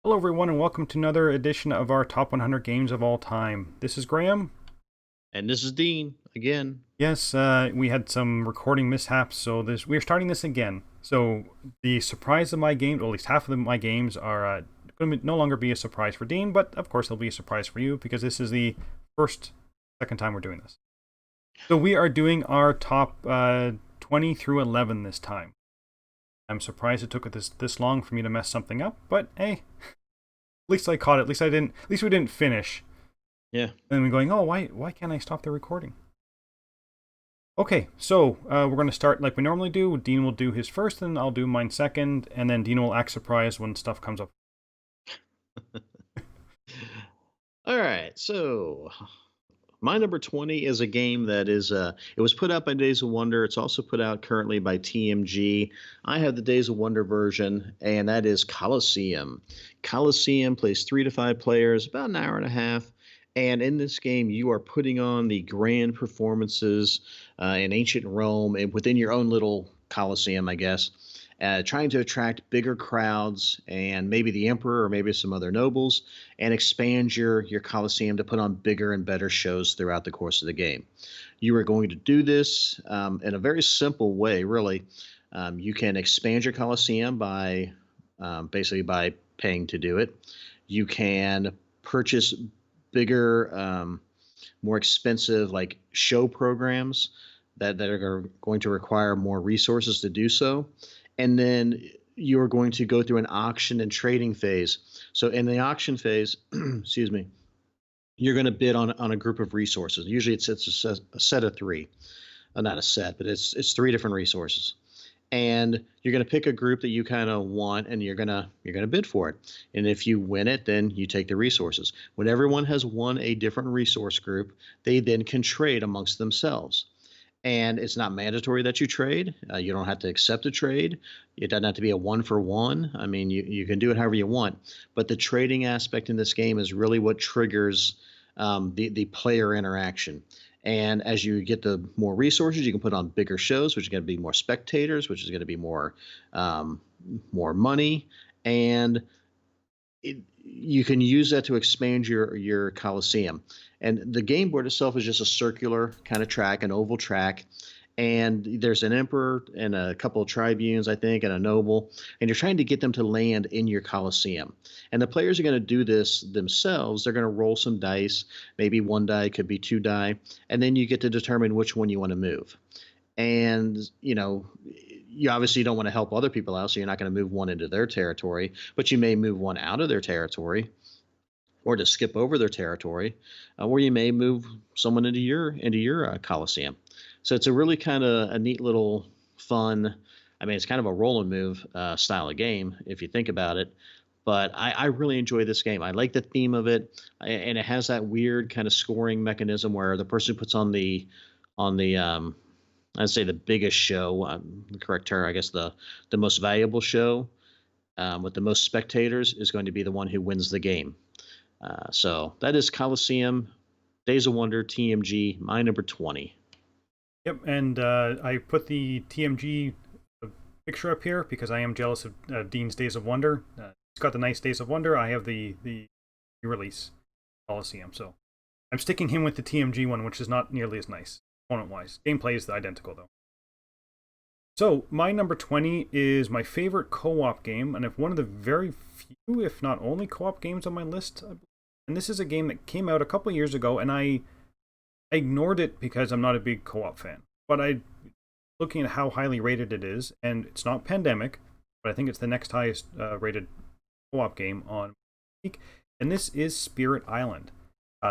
Hello, everyone, and welcome to another edition of our Top 100 Games of All Time. This is Graham. And this is Dean again. Yes, we had some recording mishaps, so we're starting this again. So the surprise of my games, or at least half of my games, are going to no longer be a surprise for Dean, but of course they'll be a surprise for you because this is the second time we're doing this. So we are doing our top 20 through 11 this time. I'm surprised it took this long for me to mess something up, but hey, at least I caught it. At least I didn't. At least we didn't finish. Yeah. And we're going, oh, why can't I stop the recording? Okay, so we're going to start like we normally do. Dean will do his first, and I'll do mine second, and then Dean will act surprised when stuff comes up. All right. So my number 20 is a game that is it was put out by Days of Wonder. It's also put out currently by TMG. I have the Days of Wonder version, and that is Colosseum. Colosseum plays 3 to 5 players, about an hour and a half. And in this game, you are putting on the grand performances in ancient Rome and within your own little Colosseum, I guess, trying to attract bigger crowds and maybe the emperor or maybe some other nobles, and expand your Colosseum to put on bigger and better shows throughout the course of the game. You are going to do this in a very simple way, really. You can expand your Colosseum by basically by paying to do it. You can purchase bigger, more expensive like show programs that are going to require more resources to do so. And then you're going to go through an auction and trading phase. So in the auction phase, excuse me, you're going to bid on a group of resources. Usually it's a set of three, not a set, but it's 3 different resources, and you're going to pick a group that you kind of want, and you're going to bid for it. And if you win it, then you take the resources. When everyone has won a different resource group, they then can trade amongst themselves. And it's not mandatory that you trade. You don't have to accept a trade. It doesn't have to be a 1-for-1. I mean, you can do it however you want. But the trading aspect in this game is really what triggers the player interaction. And as you get the more resources, you can put on bigger shows, which is going to be more spectators, which is going to be more money, and you can use that to expand your Coliseum. And the game board itself is just a circular kind of track, an oval track. And there's an emperor and a couple of tribunes, I think, and a noble. And you're trying to get them to land in your Coliseum. And the players are going to do this themselves. They're going to roll some dice. Maybe one die, could be 2 die. And then you get to determine which one you want to move. And, you obviously don't want to help other people out, so you're not going to move one into their territory, but you may move one out of their territory or to skip over their territory, or you may move someone into your Coliseum. So it's a really kind of a neat little fun. I mean, it's kind of a roll and move style of game if you think about it. But I really enjoy this game. I like the theme of it, and it has that weird kind of scoring mechanism where the person puts on the I'd say the biggest show, the correct term, I guess the most valuable show with the most spectators is going to be the one who wins the game. So that is Coliseum, Days of Wonder, TMG, my number 20. Yep, and I put the TMG picture up here because I am jealous of Dean's Days of Wonder. He's got the nice Days of Wonder. I have the release Coliseum, so I'm sticking him with the TMG one, which is not nearly as nice opponent-wise. Gameplay is identical though. So my number 20 is my favorite co-op game, and if one of the very few, if not only, co-op games on my list. And this is a game that came out a couple years ago, and I ignored it because I'm not a big co-op fan. But looking at how highly rated it is, and it's not Pandemic, but I think it's the next highest rated co-op game on Peak, and this is Spirit Island.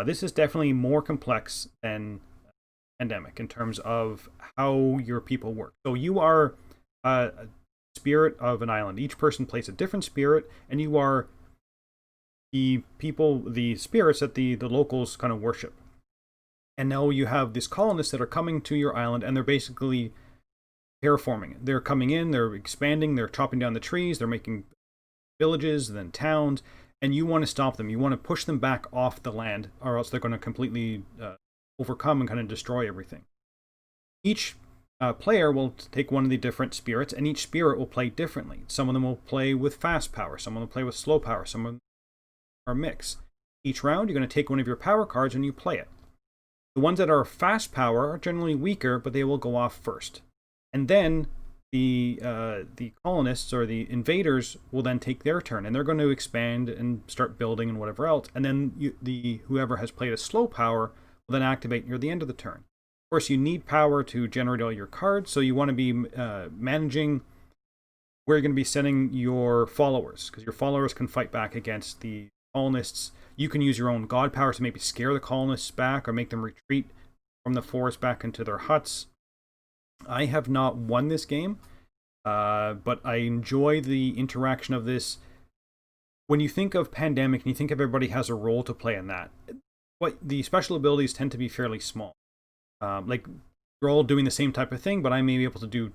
This is definitely more complex than Pandemic in terms of how your people work. So you are a spirit of an island. Each person plays a different spirit, and you are the spirits that the locals kind of worship. And now you have these colonists that are coming to your island, and they're basically terraforming it. They're coming in, they're expanding, they're chopping down the trees, they're making villages, then towns, and you want to stop them. You want to push them back off the land, or else they're going to completely overcome and kind of destroy everything. Each player will take one of the different spirits, and each spirit will play differently. Some of them will play with fast power, some will play with slow power, some of them are a mix. Each round, you're going to take one of your power cards and you play it. The ones that are fast power are generally weaker, but they will go off first. And then the colonists or the invaders will then take their turn, and they're going to expand and start building and whatever else. And then whoever has played a slow power will then activate near the end of the turn. Of course, you need power to generate all your cards, so you want to be managing where you're going to be sending your followers, because your followers can fight back against the colonists. You can use your own god power to maybe scare the colonists back or make them retreat from the forest back into their huts. I have not won this game, but I enjoy the interaction of this. When you think of Pandemic and you think of everybody has a role to play in that, what the special abilities tend to be fairly small. Like, you're all doing the same type of thing, but I may be able to do,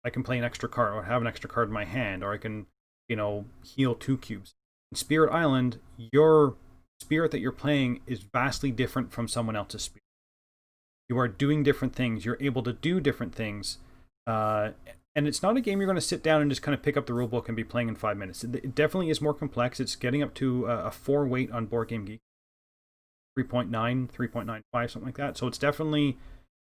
I can play an extra card or have an extra card in my hand, or I can, heal 2 cubes. In Spirit Island, your spirit that you're playing is vastly different from someone else's spirit. You are doing different things. You're able to do different things. And it's not a game you're going to sit down and just kind of pick up the rule book and be playing in 5 minutes. It definitely is more complex. It's getting up to a 4 weight on Board Game Geek. 3.9, 3.95, something like that. So it's definitely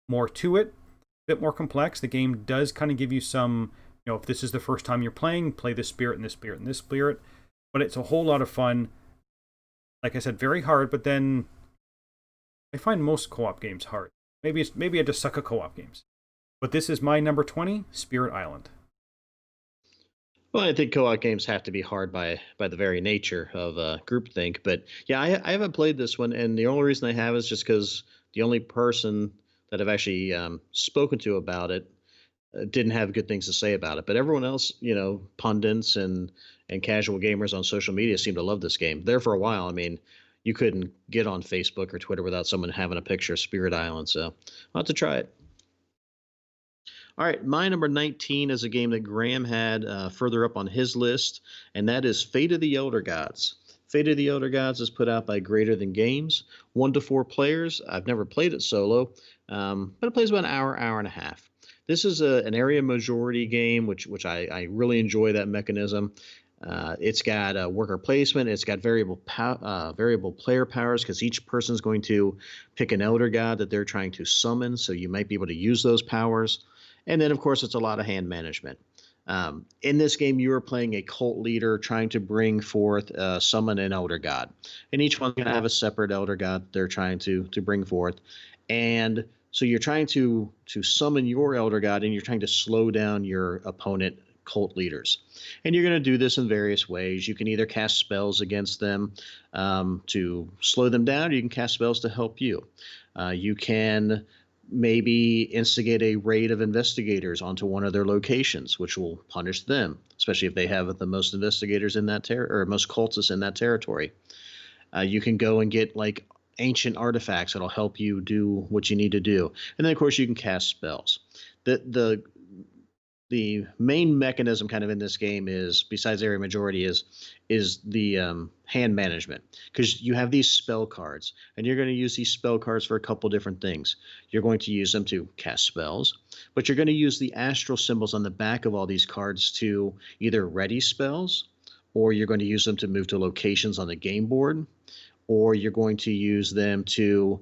more to it. A bit more complex. The game does kind of give you some, if this is the first time you're playing, play this spirit and this spirit and this spirit. But it's a whole lot of fun. Like I said, very hard, but then I find most co-op games hard. Maybe I just suck at co-op games. But this is my number 20, Spirit Island. Well, I think co-op games have to be hard by the very nature of groupthink. But yeah, I haven't played this one, and the only reason I have is just because the only person that I've actually spoken to about it didn't have good things to say about it. But everyone else, pundits and casual gamers on social media seem to love this game. There for a while, I mean, you couldn't get on Facebook or Twitter without someone having a picture of Spirit Island. So I'll have to try it. All right, my number 19 is a game that Graeme had further up on his list, and that is Fate of the Elder Gods. Fate of the Elder Gods is put out by Greater Than Games, 1 to 4 players. I've never played it solo, but it plays about an hour and a half. This is an area majority game, which I really enjoy that mechanism. It's got worker placement. It's got variable player powers, because each person's going to pick an elder god that they're trying to summon, so you might be able to use those powers. And then, of course, it's a lot of hand management. In this game, you are playing a cult leader trying to bring forth, summon an elder god. And each one's going to have a separate elder god they're trying to bring forth. And so you're trying to summon your elder god, and you're trying to slow down your opponent cult leaders. And you're going to do this in various ways. You can either cast spells against them to slow them down, or you can cast spells to help you. You can maybe instigate a raid of investigators onto one of their locations, which will punish them, especially if they have the most investigators in that or most cultists in that territory. You can go and get like ancient artifacts that'll help you do what you need to do. And then, of course, you can cast spells. The main mechanism kind of in this game is, besides area majority, is the hand management, because you have these spell cards, and you're going to use these spell cards for a couple different things. You're going to use them to cast spells, but you're going to use the astral symbols on the back of all these cards to either ready spells, or you're going to use them to move to locations on the game board, or you're going to use them to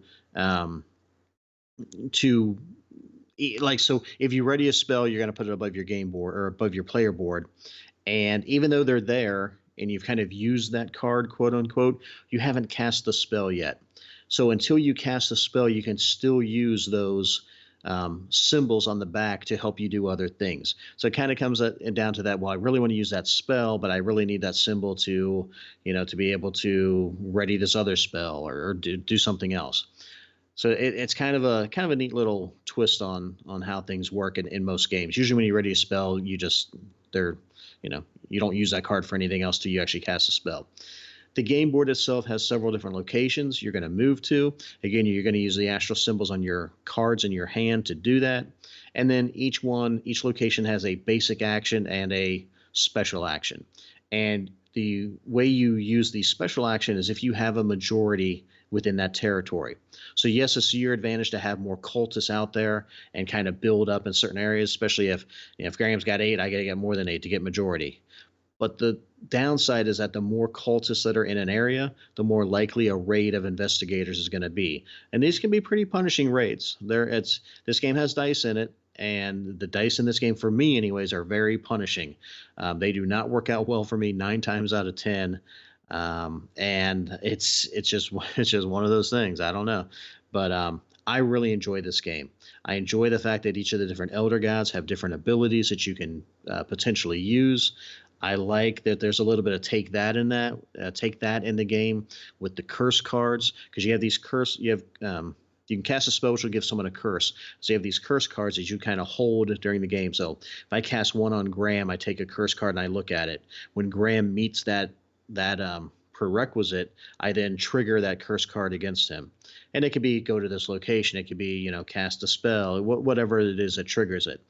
so if you ready a spell, you're going to put it above your game board or above your player board. And even though they're there and you've kind of used that card, quote unquote, you haven't cast the spell yet. So until you cast the spell, you can still use those symbols on the back to help you do other things. So it kind of comes down to that. Well, I really want to use that spell, but I really need that symbol to be able to ready this other spell or do something else. So it's kind of a neat little twist on how things work in most games. Usually when you ready a spell, you don't use that card for anything else till you actually cast a spell. The game board itself has several different locations you're going to move to. Again, you're going to use the astral symbols on your cards in your hand to do that. And then each location has a basic action and a special action. And the way you use the special action is if you have a majority within that territory. So yes, it's to your advantage to have more cultists out there and kind of build up in certain areas, especially if Graham's got 8, I got to get more than 8 to get majority. But the downside is that the more cultists that are in an area, the more likely a raid of investigators is going to be. And these can be pretty punishing raids. This game has dice in it, and the dice in this game, for me anyways, are very punishing. They do not work out well for me 9 times out of 10. And it's just it's just one of those things. I don't know, but I really enjoy this game. I enjoy the fact that each of the different elder gods have different abilities that you can potentially use. I like that there's a little bit of take that in the game with the curse cards, because you have these curse you can cast a spell which will give someone a curse. So you have these curse cards that you kind of hold during the game. So if I cast one on Graeme, I take a curse card and I look at it. When Graeme meets that prerequisite, I then trigger that curse card against him. And it could be go to this location. It could be, cast a spell, whatever it is that triggers it.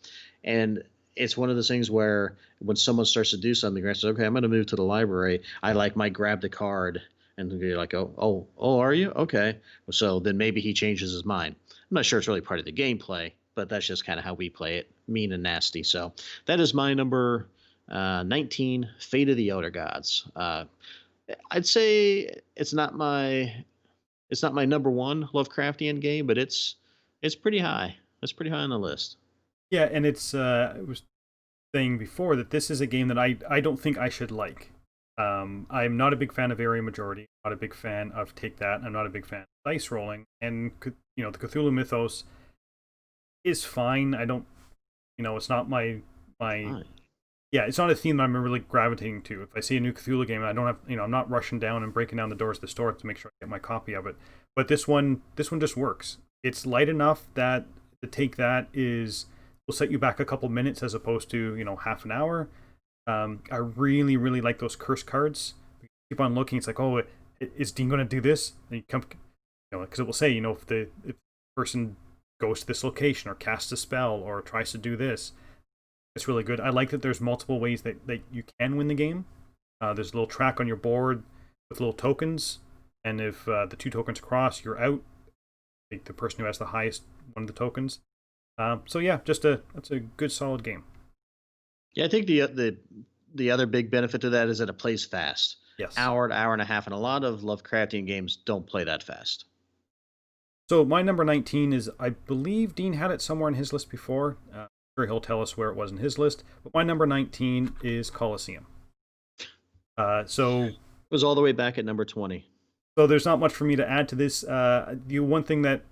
And it's one of those things where when someone starts to do something, Grant says, okay, I'm going to move to the library. Might grab the card and be like, oh, are you? Okay. So then maybe he changes his mind. I'm not sure it's really part of the gameplay, but that's just kind of how we play it, mean and nasty. So that is my number 19, Fate of the Elder Gods. I'd say it's not my number one Lovecraftian game, but it's pretty high. It's pretty high on the list. Yeah, and I was saying before that this is a game that I don't think I should like. I'm not a big fan of area majority. Not a big fan of take that. I'm not a big fan of dice rolling. And the Cthulhu mythos is fine. I don't, it's not my Fine. yeah, it's not a theme that I'm really gravitating to. If I see a new Cthulhu game, I don't have, I'm not rushing down and breaking down the doors of the store to make sure I get my copy of it. But this one just works. It's light enough that the take that will set you back a couple minutes as opposed to half an hour. I really really like those curse cards. You keep on looking. It's like, oh, is Dean going to do this? And you come, because it will say, if the person goes to this location or casts a spell or tries to do this. It's really good. I like that there's multiple ways that you can win the game. There's a little track on your board with little tokens, and if the 2 tokens cross, you're out. The person who has the highest one of the tokens. So yeah, that's a good solid game. Yeah, I think the other big benefit to that is that it plays fast. Yes. Hour to hour and a half, and a lot of Lovecraftian games don't play that fast. So my number 19 is, I believe Dean had it somewhere in his list before. Sure he'll tell us where it was in his list. But my number 19 is Colosseum. It was all the way back at number 20. So there's not much for me to add to this. The one thing that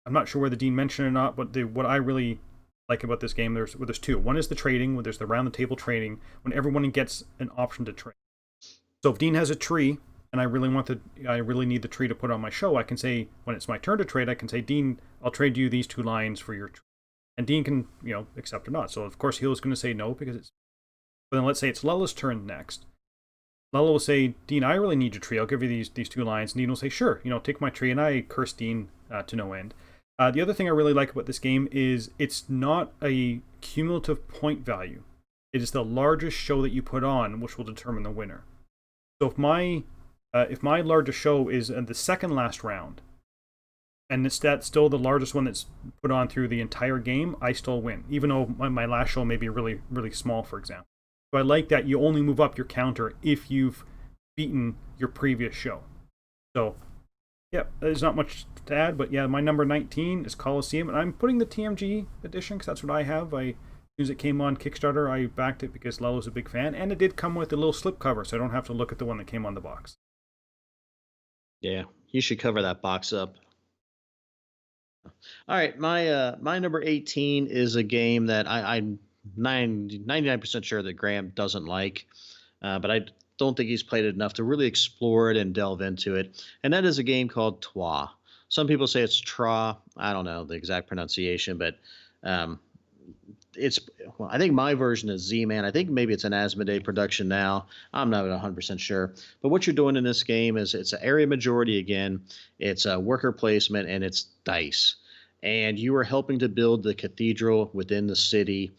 I'm not sure whether Dean mentioned or not, but what I really like about this game, there's 2. One is the trading, where there's the round the table trading, when everyone gets an option to trade. So if Dean has a tree, and I really need the tree to put on my show, I can say, when it's my turn to trade, I can say, Dean, I'll trade you these 2 lines for your tree. And Dean can, accept or not. So of course Heel's going to say no because it's. But then let's say it's Lella's turn next. Lella will say, Dean, I really need your tree. I'll give you these 2 lines. And Dean will say, sure, take my tree. And I curse Dean to no end. The other thing I really like about this game is it's not a cumulative point value. It is the largest show that you put on, which will determine the winner. So if my largest show is in the second last round, and that's still the largest one that's put on through the entire game, I still win, even though my last show may be really, really small, for example. So I like that you only move up your counter if you've beaten your previous show. So, yeah, there's not much to add, but yeah, my number 19 is Colosseum, and I'm putting the TMG edition because that's what I have. As soon as it came on Kickstarter, I backed it because Lello's a big fan, and it did come with a little slipcover, so I don't have to look at the one that came on the box. Yeah, you should cover that box up. All right, my number 18 is a game that I'm 99% sure that Graeme doesn't like, but I don't think he's played it enough to really explore it and delve into it. And that is a game called Twa. Some people say it's Tra. I don't know the exact pronunciation, but I think my version is Z-Man. I think maybe it's an Asmodee production now. I'm not 100% sure. But what you're doing in this game is it's an area majority again. It's a worker placement, and it's dice. And you are helping to build the cathedral within the city,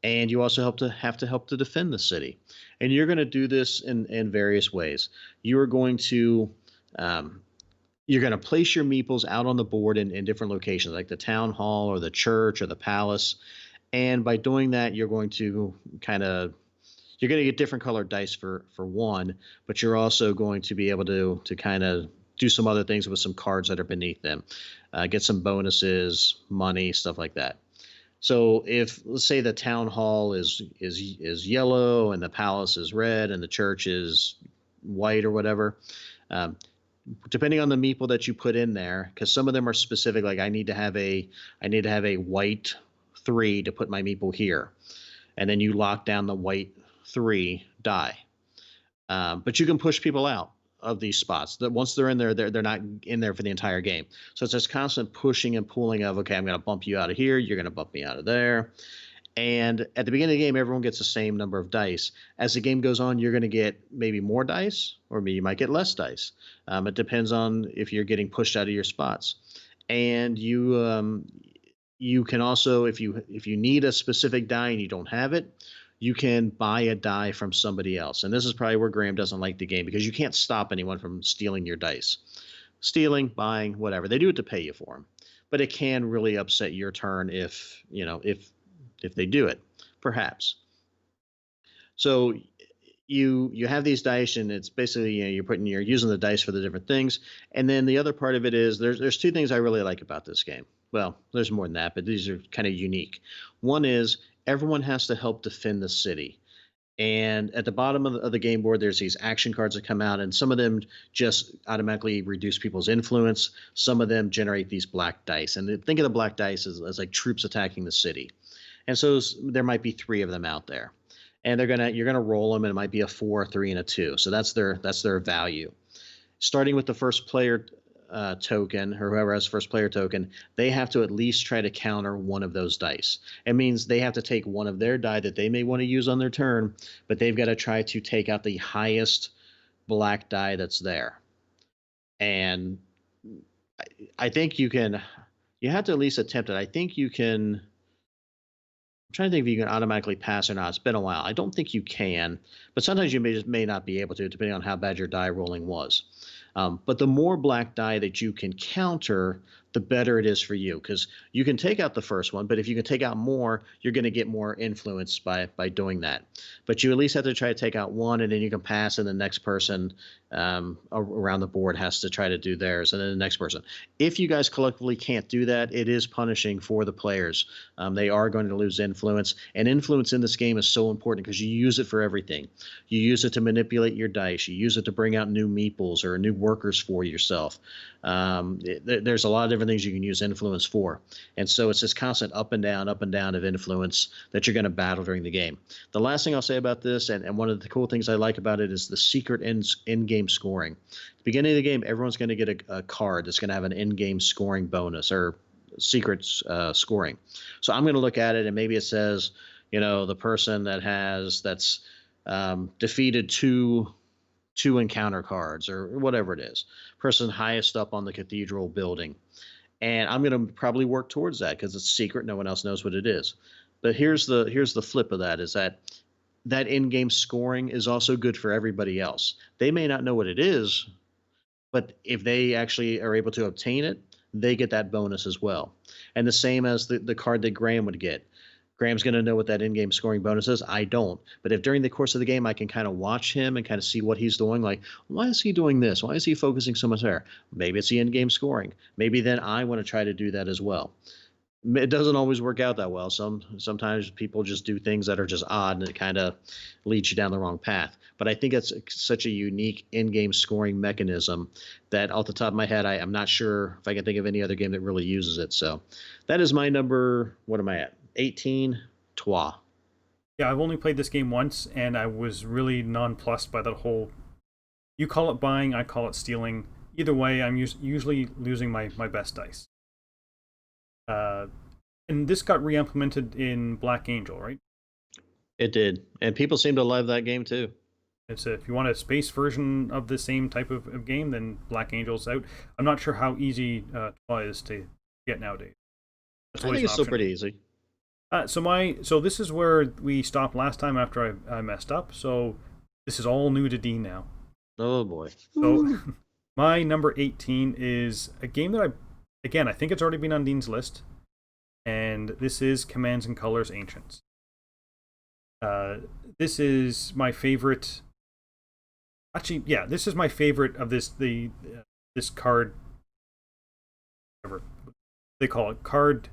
and you also have to help to defend the city. And you're going to do this in various ways. You are going to you're going to place your meeples out on the board in different locations, like the town hall or the church or the palace. And by doing that, you're going to kind of you're going to get different colored dice for one, but you're also going to be able to kind of do some other things with some cards that are beneath them, get some bonuses, money, stuff like that. So if let's say the town hall is yellow and the palace is red and the church is white or whatever, um, depending on the meeple that you put in there, because some of them are specific, like I need to have a white 3 to put my meeple here, and then you lock down the white 3 die. But you can push people out of these spots. That once they're in there, they're not in there for the entire game. So it's this constant pushing and pulling of, okay, I'm going to bump you out of here, you're going to bump me out of there. And at the beginning of the game, everyone gets the same number of dice. As the game goes on, you're going to get maybe more dice, or maybe you might get less dice. It depends on if you're getting pushed out of your spots. And you can also, if you need a specific die and you don't have it, you can buy a die from somebody else. And this is probably where Graeme doesn't like the game, because you can't stop anyone from stealing your dice. Stealing, buying, whatever. They do it to pay you for them. But it can really upset your turn if they do it, perhaps. So you have these dice, and it's basically, you're using the dice for the different things. And then the other part of it is there's two things I really like about this game. Well, there's more than that, but these are kind of unique. One is everyone has to help defend the city. And at the bottom of the game board, there's these action cards that come out, and some of them just automatically reduce people's influence. Some of them generate these black dice. And think of the black dice as like troops attacking the city. And so there might be 3 of them out there. And you're gonna roll them, and it might be a 4, a 3, and a 2. So that's their value. Starting with the first player token, or whoever has first player token, they have to at least try to counter one of those dice. It means they have to take one of their die that they may want to use on their turn, but they've got to try to take out the highest black die that's there. And I think you have to at least attempt it. I think you can. I'm trying to think if you can automatically pass or not. It's been a while. I don't think you can, but sometimes you may not be able to, depending on how bad your die rolling was. But the more black die that you can counter, the better it is for you, because you can take out the first one, but if you can take out more, you're going to get more influence by doing that. But you at least have to try to take out one, and then you can pass, and the next person around the board has to try to do theirs, and then the next person. If you guys collectively can't do that, it is punishing for the players. They are going to lose influence, and influence in this game is so important because you use it for everything. You use it to manipulate your dice. You use it to bring out new meeples or new workers for yourself. There's a lot of different things you can use influence for. And so it's this constant up and down of influence that you're going to battle during the game. The last thing I'll say about this, and one of the cool things I like about it, is the secret in-game scoring. At the beginning of the game, everyone's going to get a card that's going to have an in-game scoring bonus, or secret scoring. So I'm going to look at it, and maybe it says, the person that's defeated two encounter cards, or whatever it is, person highest up on the cathedral building. And I'm going to probably work towards that because it's secret. No one else knows what it is. But here's the flip of that, is that in-game scoring is also good for everybody else. They may not know what it is, but if they actually are able to obtain it, they get that bonus as well. And the same as the card that Graeme would get. Graham's going to know what that in-game scoring bonus is. I don't. But if during the course of the game I can kind of watch him and kind of see what he's doing, like, why is he doing this? Why is he focusing so much there? Maybe it's the in-game scoring. Maybe then I want to try to do that as well. It doesn't always work out that well. Sometimes people just do things that are just odd, and it kind of leads you down the wrong path. But I think it's such a unique in-game scoring mechanism that off the top of my head, I'm not sure if I can think of any other game that really uses it. So that is my number. What am I at? 18, Trois. Yeah, I've only played this game once, and I was really nonplussed by that whole. You call it buying, I call it stealing. Either way, I'm usually losing my best dice. And this got re-implemented in Black Angel, right? It did, and people seem to love that game too. It's if you want a space version of the same type of game, then Black Angel's out. I'm not sure how easy Trois is to get nowadays. I think it's still pretty easy. So this is where we stopped last time after I messed up. So this is all new to Dean now. Oh boy. So My number 18 is a game that again, I think it's already been on Dean's list, and this is Commands and Colors Ancients. Uh, this is my favorite. Actually, yeah, this is my favorite of this card. Whatever they call it, Card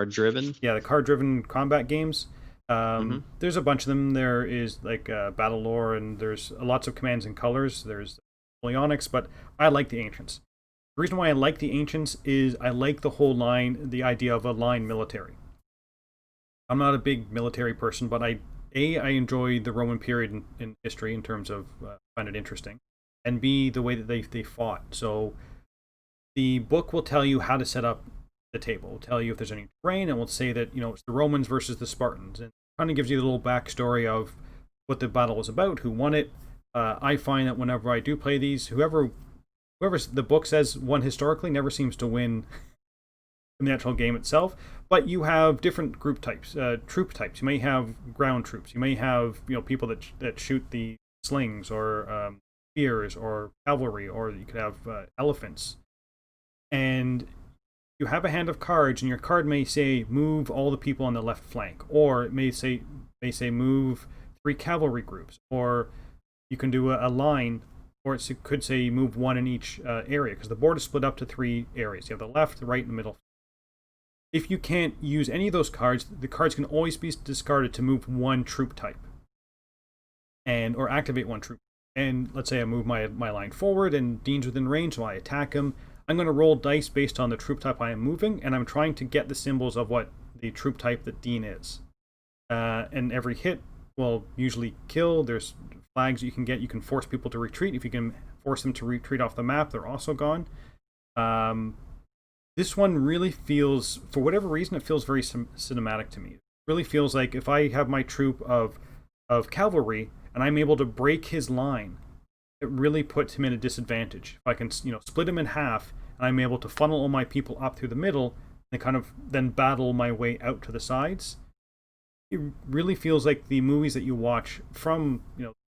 driven. Yeah, the card-driven combat games. Hmm. There's a bunch of them. There is like Battle Lore, and there's lots of Commands and Colors. There's Napoleonics, but I like the Ancients. The reason why I like the Ancients is I like the whole line, the idea of a line military. I'm not a big military person, but I enjoy the Roman period in history in terms of find it interesting, and B, the way that they fought. So the book will tell you how to set up the table. It will tell you if there's any terrain, and will say that it's the Romans versus the Spartans, and kind of gives you a little backstory of what the battle was about, who won it. I find that whenever I do play these, whoever the book says won historically never seems to win in the actual game itself. But you have different group types, troop types. You may have ground troops. You may have people that shoot the slings or spears or cavalry, or you could have elephants. And you have a hand of cards, and your card may say move all the people on the left flank, or it may say move 3 cavalry groups, or you can do a line, or it could say move 1 in each area, because the board is split up to 3 areas. You have the left, the right, and the middle. If you can't use any of those cards, the cards can always be discarded to move 1 troop type, or activate 1 troop. And let's say I move my line forward, and Dean's within range, so I attack him. I'm going to roll dice based on the troop type I am moving, and I'm trying to get the symbols of what the troop type that Dean is. And every hit will usually kill. There's flags you can get. You can force people to retreat. If you can force them to retreat off the map, they're also gone. This one really feels, for whatever reason, it feels very cinematic to me. It really feels like if I have my troop of cavalry and I'm able to break his line, it really puts him in a disadvantage. If I can, split him in half, and I'm able to funnel all my people up through the middle, and kind of then battle my way out to the sides, it really feels like the movies that you watch from,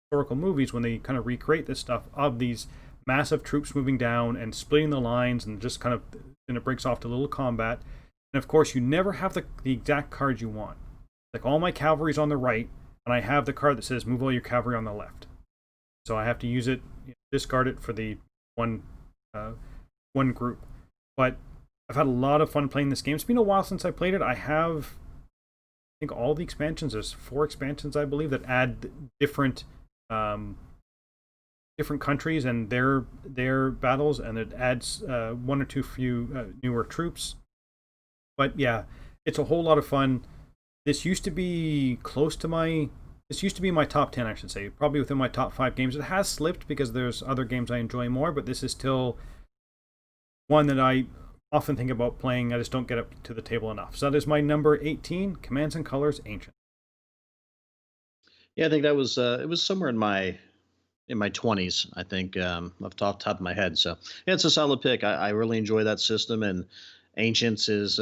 historical movies, when they kind of recreate this stuff of these massive troops moving down and splitting the lines, and just kind of, then it breaks off to little combat. And of course, you never have the exact card you want. Like, all my cavalry's on the right, and I have the card that says move all your cavalry on the left. So I have to use it, discard it for the one group. But I've had a lot of fun playing this game. It's been a while since I played it. I think all the expansions. There's 4 expansions, I believe, that add different countries and their battles, and it adds 1 or 2 few newer troops. But yeah, it's a whole lot of fun. This used to be my top 10, I should say. Probably within my top 5 games. It has slipped because there's other games I enjoy more, but this is still one that I often think about playing. I just don't get up to the table enough. So that is my number 18, Commands and Colors Ancient. Yeah, I think that was it was somewhere in my 20s, I think, off the top of my head. So yeah, it's a solid pick. I really enjoy that system, and Ancients is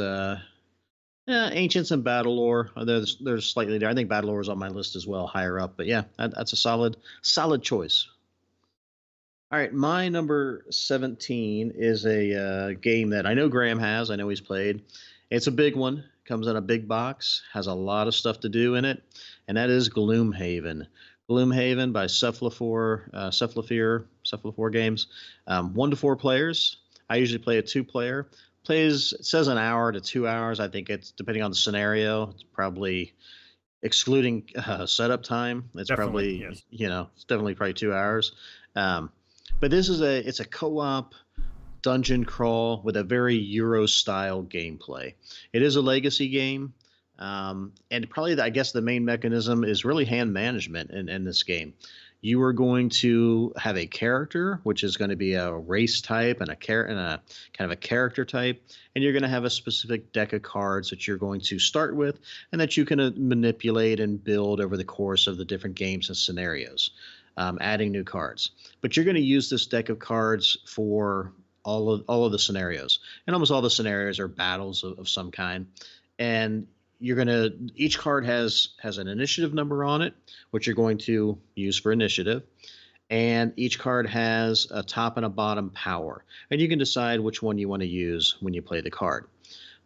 yeah, Ancients and Battle Lore. They're slightly there. I think Battle Lore is on my list as well, higher up. But yeah, that's a solid choice. All right, my number 17 is a game that I know Graham has. I know he's played. It's a big one. Comes in a big box. Has a lot of stuff to do in it, and that is Gloomhaven. Gloomhaven by Cephalofair Games. 1 to 4 players. I usually play a 2-player. Plays, it says an hour to 2 hours. I think it's depending on the scenario. It's probably, excluding setup time. It's Definitely, probably, yes. it's definitely probably 2 hours. But it's a co-op dungeon crawl with a very Euro style gameplay. It is a legacy game. And probably, I guess, the main mechanism is really hand management in this game. You are going to have a character, which is going to be a race type and a kind of a character type, and you're going to have a specific deck of cards that you're going to start with, and that you can manipulate and build over the course of the different games and scenarios, adding new cards. But you're going to use this deck of cards for all of the scenarios, and almost all the scenarios are battles of some kind, and each card has an initiative number on it, which you're going to use for initiative. and each card has a top and a bottom power, and you can decide which one you want to use when you play the card.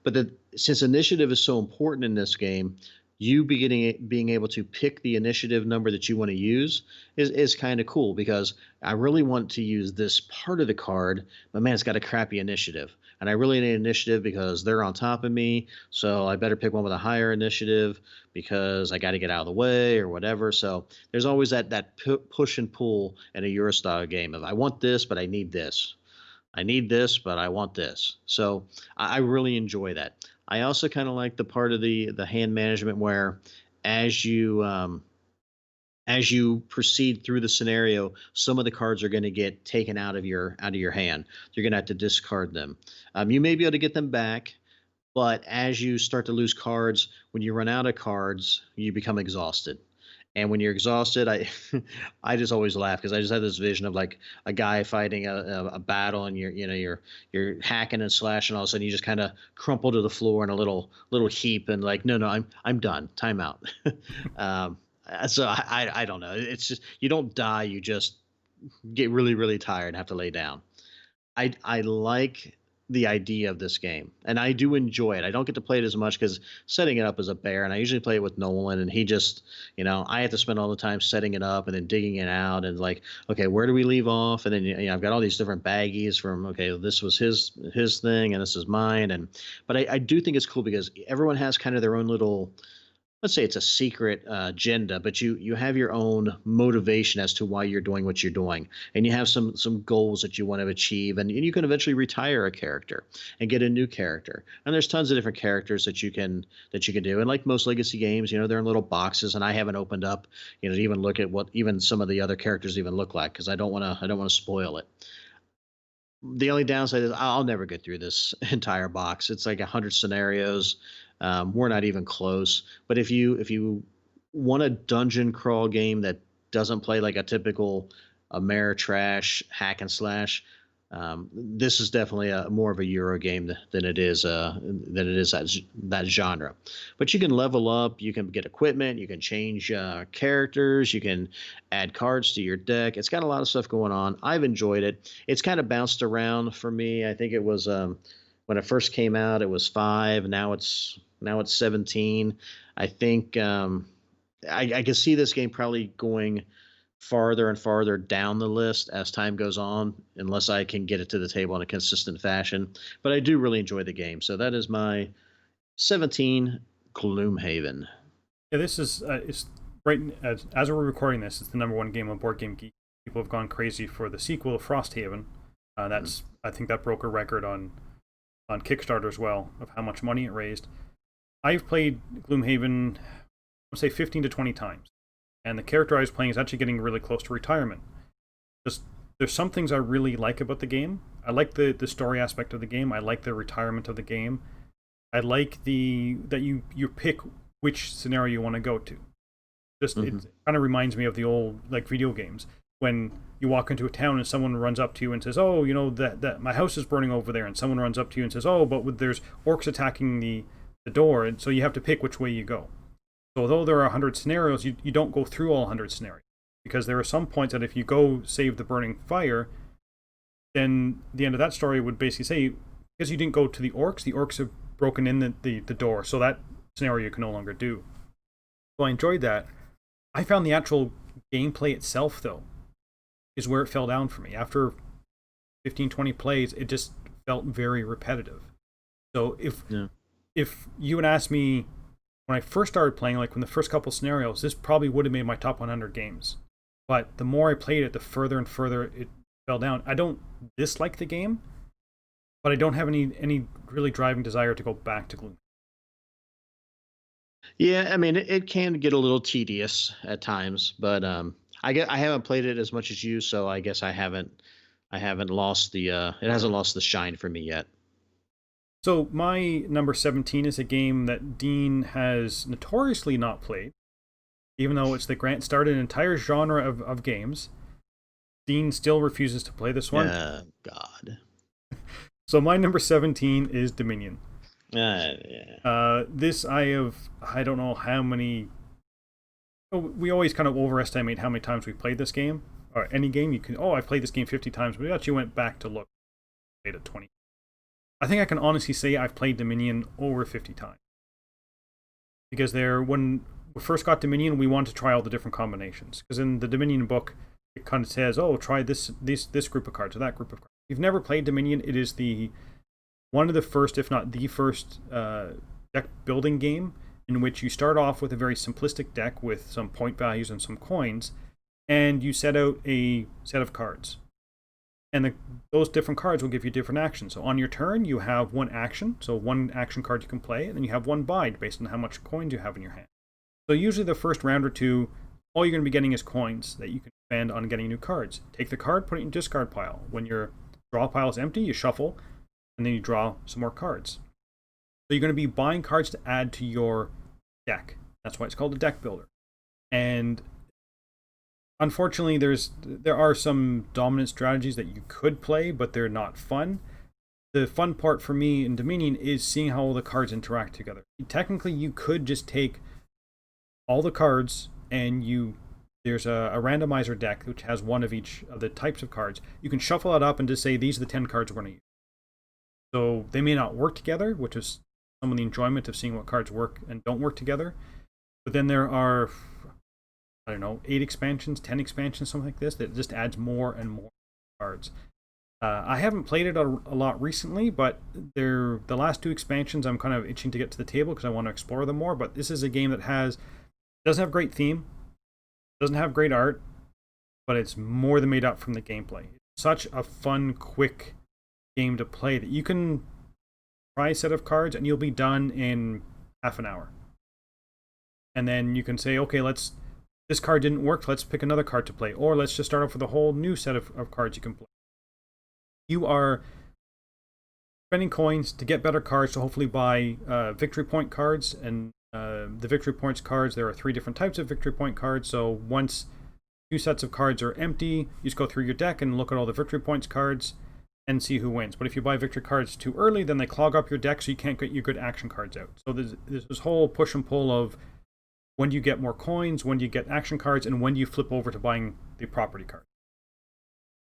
But since initiative is so important in this game, you being able to pick the initiative number that you want to use is kind of cool because I really want to use this part of the card, but man, it's got a crappy initiative. And I really need initiative because they're on top of me. So I better pick one with a higher initiative because I got to get out of the way or whatever. So there's always that push and pull in a Euro style game of I want this, but I need this. I need this, but I want this. So I really enjoy that. I also kind of like the part of the hand management where as you as you proceed through the scenario, some of the cards are going to get taken out of your hand. You're going to have to discard them. You may be able to get them back, but as you start to lose cards, when you run out of cards, you become exhausted. And when you're exhausted, I I just always laugh because I just have this vision of like a guy fighting a battle, and you're hacking and slashing. All of a sudden, you just kind of crumple to the floor in a little heap, and like, no, I'm done. Time out. um, so I don't know. It's just you don't die. You just get really tired and have to lay down. I like the idea of this game, and I do enjoy it. I don't get to play it as much because setting it up is a bear, and I usually play it with Nolan, and he just, I have to spend all the time setting it up and then digging it out, and like, okay, where do we leave off? And then I've got all these different baggies from okay, this was his thing, and this is mine, and but I do think it's cool because everyone has kind of their own little, let's say it's a secret agenda, but you have your own motivation as to why you're doing what you're doing, and you have some goals that you want to achieve, and you can eventually retire a character and get a new character. And there's tons of different characters that you can do. And like most legacy games, they're in little boxes, and I haven't opened up, to even look at what even some of the other characters even look like because I don't want to spoil it. The only downside is I'll never get through this entire box. It's like 100 scenarios. We're not even close. But if you want a dungeon crawl game that doesn't play like a typical Ameritrash hack and slash, this is definitely a more of a Euro game than it is that genre. But you can level up, you can get equipment, you can change characters, you can add cards to your deck. It's got a lot of stuff going on. I've enjoyed it. It's kind of bounced around for me. I think it was when it first came out, it was 5. Now it's 17. I think I can see this game probably going farther and farther down the list as time goes on, unless I can get it to the table in a consistent fashion. But I do really enjoy the game. So that is my 17 Gloomhaven. Yeah, this is it's right as we're recording this. It's the number one game on Board Game Geek. People have gone crazy for the sequel of Frosthaven. I think that broke a record on Kickstarter as well of how much money it raised. I've played Gloomhaven, I would say 15 to 20 times, and the character I was playing is actually getting really close to retirement. Just there's some things I really like about the game. I like the story aspect of the game. I like the retirement of the game. I like that you pick which scenario you want to go to. Just Mm-hmm. it kind of reminds me of the old like video games when you walk into a town and someone runs up to you and says, "Oh, that my house is burning over there," and someone runs up to you and says, "Oh, but there's orcs attacking the door," and so you have to pick which way you go. So although there are 100 scenarios, you don't go through all 100 scenarios because there are some points that if you go save the burning fire, then the end of that story would basically say because you didn't go to the orcs have broken in the door, so that scenario you can no longer do. So I enjoyed that. I found the actual gameplay itself, though, is where it fell down for me. After 15, 20 plays, it just felt very repetitive. So Yeah. if you had asked me when I first started playing, like when the first couple scenarios, this probably would have made my top 100 games. But the more I played it, the further and further it fell down. I don't dislike the game, but I don't have any really driving desire to go back to Gloom. Yeah, I mean, it can get a little tedious at times, but I haven't played it as much as you, so I guess I haven't lost it hasn't lost the shine for me yet. So my number 17 is a game that Dean has notoriously not played, even though it's the Grant started an entire genre of games. Dean still refuses to play this one. God. So my number 17 is Dominion. Yeah. This I don't know how many. We always kind of overestimate how many times we played this game. or any game, you can, oh, I've played this game 50 times, but we actually went back to look, played it 20. I think I can honestly say I've played Dominion over 50 times. Because when we first got Dominion, we wanted to try all the different combinations. Because in the Dominion book, it kind of says, oh, try this group of cards or that group of cards. If you've never played Dominion, it is one of the first, if not the first, deck building game in which you start off with a very simplistic deck with some point values and some coins, and you set out a set of cards. And those different cards will give you different actions. So on your turn, you have one action, so one action card you can play, and then you have one bide based on how much coins you have in your hand. So usually the first round or two, all you're going to be getting is coins that you can spend on getting new cards. Take the card, put it in your discard pile. When your draw pile is empty, you shuffle, and then you draw some more cards. So you're going to be buying cards to add to your deck. That's why it's called a deck builder. And unfortunately, there are some dominant strategies that you could play, but they're not fun. The fun part for me in Dominion is seeing how all the cards interact together. Technically, you could just take all the cards and there's a randomizer deck which has one of each of the types of cards. You can shuffle it up and just say, these are the 10 cards we're going to use. So they may not work together, which is some of the enjoyment of seeing what cards work and don't work together. But then there are, I don't know, 8 expansions, 10 expansions, something like this, that just adds more and more cards. I haven't played it a lot recently, but the last 2 expansions I'm kind of itching to get to the table because I want to explore them more. But this is a game that doesn't have great theme, doesn't have great art, but it's more than made up from the gameplay. It's such a fun, quick game to play that you can try a set of cards and you'll be done in half an hour. And then you can say, okay, this card didn't work, let's pick another card to play. Or let's just start off with a whole new set of cards you can play. You are spending coins to get better cards to hopefully buy victory point cards. And the victory points cards, there are 3 different types of victory point cards. So once 2 sets of cards are empty, you just go through your deck and look at all the victory points cards and see who wins. But if you buy victory cards too early, then they clog up your deck so you can't get your good action cards out. So there's this whole push and pull of when do you get more coins, when do you get action cards, and when do you flip over to buying the property card.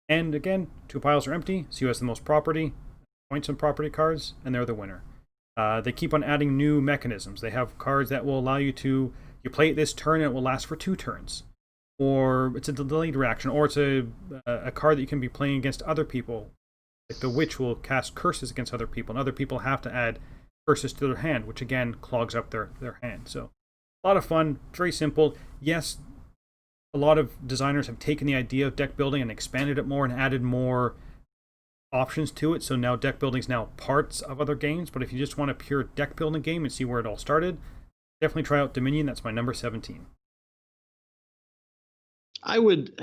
And again, 2 piles are empty, so who has the most property, points and property cards, and they're the winner. They keep on adding new mechanisms. They have cards that will allow you play it this turn and it will last for 2 turns. Or it's a delayed reaction, or it's a card that you can be playing against other people. Like the witch will cast curses against other people, and other people have to add curses to their hand, which again clogs up their hand. So a lot of fun, very simple. Yes, a lot of designers have taken the idea of deck building and expanded it more and added more options to it. So now deck building is now parts of other games. But if you just want a pure deck building game and see where it all started, definitely try out Dominion. That's my number 17. I would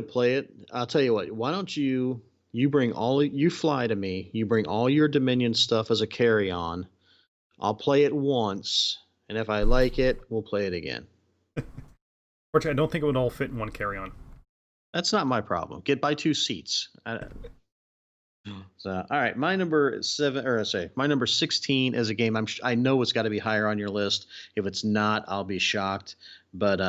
play it. I'll tell you what, why don't you fly to me, you bring all your Dominion stuff as a carry-on. I'll play it once, and if I like it, we'll play it again. Fortunately, I don't think it would all fit in one carry-on. That's not my problem. Buy 2 seats. So, all right, my number 16 is a game I know it's got to be higher on your list. If it's not, I'll be shocked. But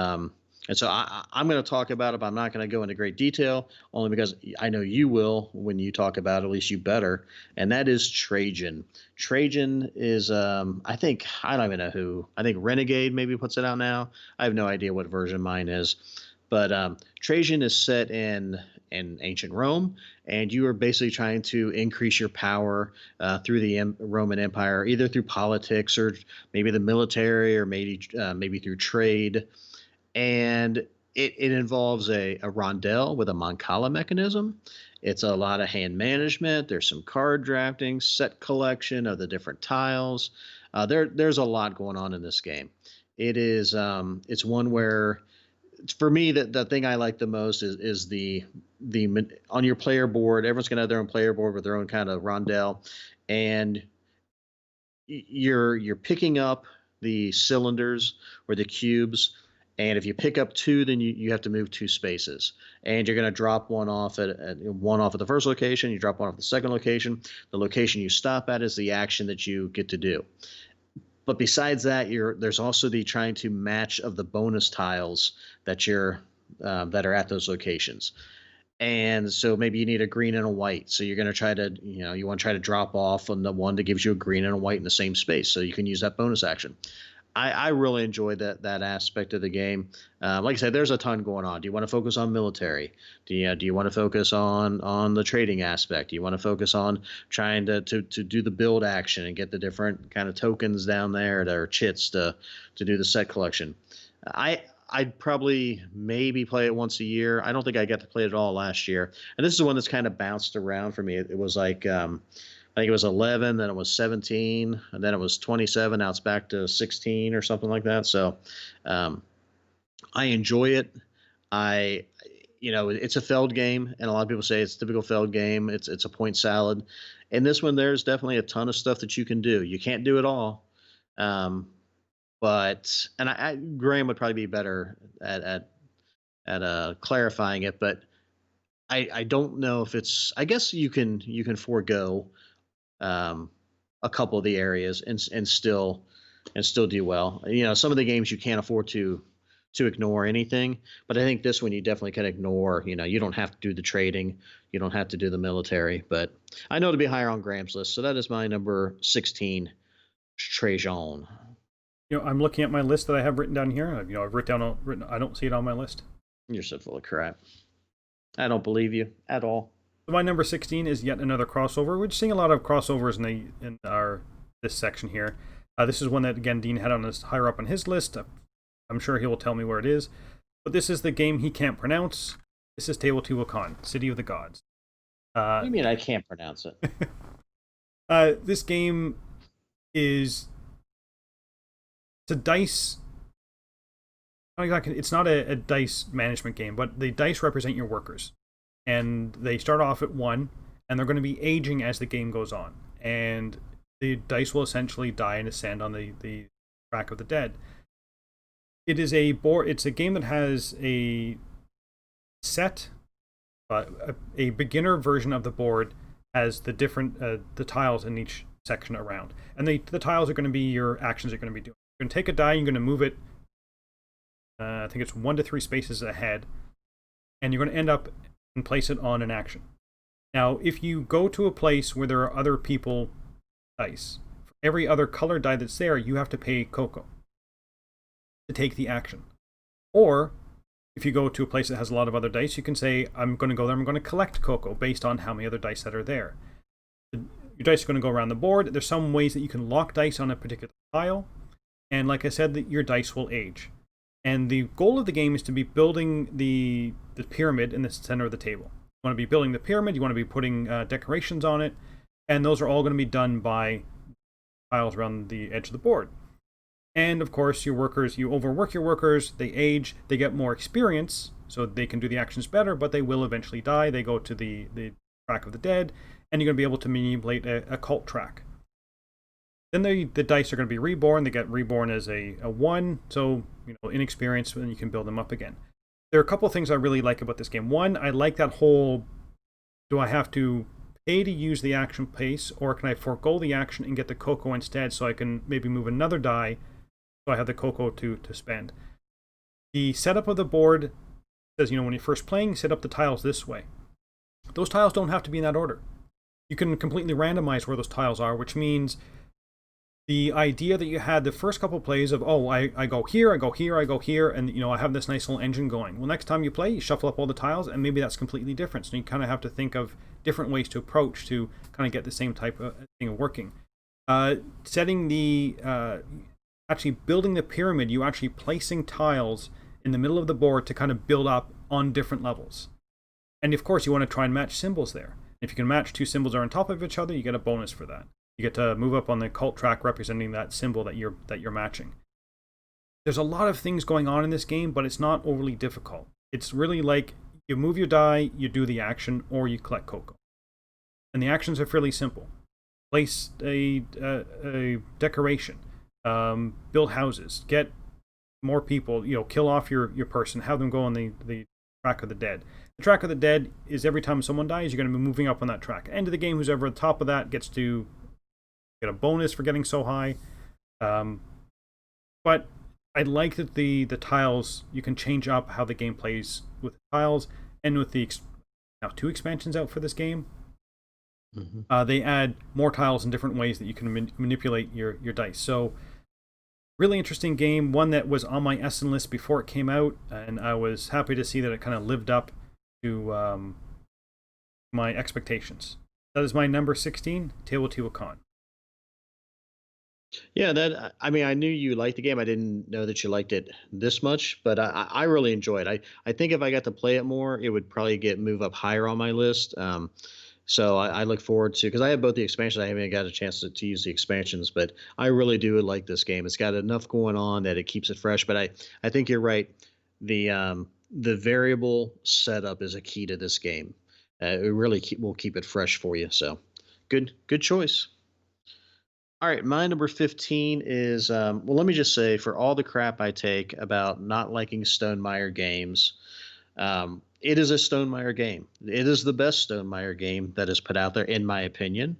and so I'm going to talk about it, but I'm not going to go into great detail, only because I know you will when you talk about it, at least you better. And that is Trajan. Trajan is, I don't even know who. I think Renegade maybe puts it out now. I have no idea what version mine is. But Trajan is set in ancient Rome, and you are basically trying to increase your power through the Roman Empire, either through politics or maybe the military or maybe through trade. And it involves a rondel with a Mancala mechanism. It's a lot of hand management. There's some card drafting, set collection of the different tiles. There's a lot going on in this game. It is it's one where, for me, the thing I like the most is the on your player board. Everyone's gonna have their own player board with their own kind of rondel, and you're picking up the cylinders or the cubes. And if you pick up 2, then you have to move 2 spaces. And you're going to drop one off at the first location. You drop one off at the second location. The location you stop at is the action that you get to do. But besides that, there's also the trying to match of the bonus tiles that you're that are at those locations. And so maybe you need a green and a white. So you're going to try to, you want to try to drop off on the one that gives you a green and a white in the same space. So you can use that bonus action. I really enjoy that aspect of the game. Like I said, there's a ton going on. Do you want to focus on military? Do you want to focus on the trading aspect? Do you want to focus on trying to do the build action and get the different kind of tokens down there that are chits to do the set collection? I'd probably maybe play it once a year. I don't think I got to play it all last year. And this is one that's kind of bounced around for me. It was like I think it was 11, then it was 17, and then it was 27. Now it's back to 16 or something like that. So um, I enjoy it. I, it's a Feld game, and a lot of people say it's a typical Feld game. It's a point salad. In this one, there's definitely a ton of stuff that you can do. You can't do it all, um, but Graeme would probably be better at clarifying it. But I don't know if it's. I guess you can forego um, a couple of the areas and still do well. Some of the games you can't afford to ignore anything, but I think this one you definitely can ignore. You don't have to do the trading, you don't have to do the military. But I know to be higher on Graham's list, so that is my number 16, Trajan. I'm looking at my list that I have written down here. I've written. I don't see it on my list. You're so full of crap. I don't believe you at all. So my number 16 is yet another crossover. We're seeing a lot of crossovers in our this section here. This is one that again Dean had on his higher up on his list. I'm sure he will tell me where it is. But this is the game he can't pronounce. This is Teotihuacan, City of the Gods. What do you mean I can't pronounce it? This game is it's a dice. It's not a dice management game, but the dice represent your workers, and they start off at 1, and they're going to be aging as the game goes on, and the dice will essentially die and ascend on the track of the dead. It is a board. It's a game that has a set, a beginner version of the board has the different the tiles in each section around, and the tiles are going to be your actions you're going to be doing. You're going to take a die, you're going to move it. I think it's 1 to 3 spaces ahead, and you're going to end up and place it on an action. Now, if you go to a place where there are other people dice, for every other colored die that's there, you have to pay cocoa to take the action. Or if you go to a place that has a lot of other dice, you can say, I'm going to go there, I'm going to collect cocoa based on how many other dice that are there. Your dice are going to go around the board. There's some ways that you can lock dice on a particular tile, and like I said, that your dice will age. And the goal of the game is to be building the pyramid in the center of the table. You want to be building the pyramid, you want to be putting decorations on it, and those are all going to be done by tiles around the edge of the board. And of course, your workers, you overwork your workers, they age, they get more experience, so they can do the actions better, but they will eventually die. They go to the track of the dead, and you're going to be able to manipulate a cult track. Then the dice are going to be reborn. They get reborn as a 1, so inexperienced, and you can build them up again. There are a couple of things I really like about this game. One, I like that whole, do I have to pay to use the action pace, or can I forego the action and get the cocoa instead, so I can maybe move another die so I have the cocoa to spend. The setup of the board says, when you're first playing, set up the tiles this way. Those tiles don't have to be in that order. You can completely randomize where those tiles are, which means the idea that you had the first couple plays of, I go here, I go here, I go here, and I have this nice little engine going. Well, next time you play, you shuffle up all the tiles, and maybe that's completely different. So you kind of have to think of different ways to approach to kind of get the same type of thing working. Setting the actually building the pyramid, you actually placing tiles in the middle of the board to kind of build up on different levels. And of course, you want to try and match symbols there. If you can match 2 symbols that are on top of each other, you get a bonus for that. You get to move up on the cult track representing that symbol that you're matching. There's a lot of things going on in this game, but it's not overly difficult. It's really like you move your die, you do the action, or you collect cocoa. And the actions are fairly simple. Place a decoration, build houses, get more people, kill off your person, have them go on the track of the dead. The track of the dead is every time someone dies, you're going to be moving up on that track. End of the game, who's ever at the top of that gets to get a bonus for getting so high. But I like that the tiles, you can change up how the game plays with the tiles, and with the now two expansions out for this game. Hmm. They add more tiles in different ways that you can manipulate your dice. So really interesting game, one that was on my Essen list before it came out, and I was happy to see that it kind of lived up to my expectations. That is my number 16, Teotihuacan. Yeah, that I mean, I knew you liked the game. I didn't know that you liked it this much, but I really enjoyed. I think if I got to play it more, it would probably get move up higher on my list. So I look forward to because I have both the expansions. I haven't got a chance to use the expansions, but I really do like this game. It's got enough going on that it keeps it fresh. But I think you're right. The variable setup is a key to this game. It really will keep it fresh for you. So good choice. All right, my number 15 is well, let me just say for all the crap I take about not liking Stonemeyer games, it is a Stonemeyer game. It is the best Stonemeyer game that is put out there, in my opinion,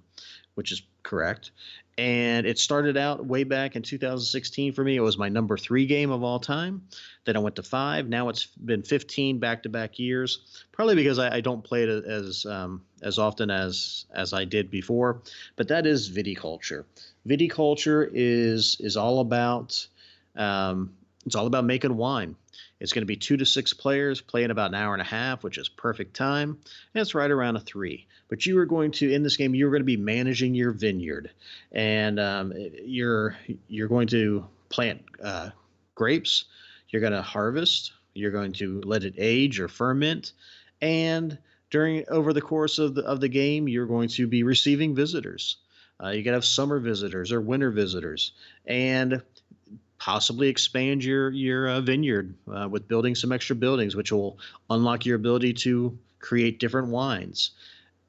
which is correct. And it started out way back in 2016 for me. It was my number three game of all time. Then I went to five. Now it's been 15 back-to-back years. Probably because I don't play it as often as I did before. But that is viticulture. Viticulture is all about it's all about making wine. It's going to be 2 to 6 players playing about an hour and a half, which is perfect time. And it's right around a 3. But you are going to in this game, you're going to be managing your vineyard, and you're going to plant grapes. You're going to harvest. You're going to let it age or ferment, and during over the course of the game, you're going to be receiving visitors. You can have summer visitors or winter visitors, and possibly expand your vineyard with building some extra buildings, which will unlock your ability to create different wines.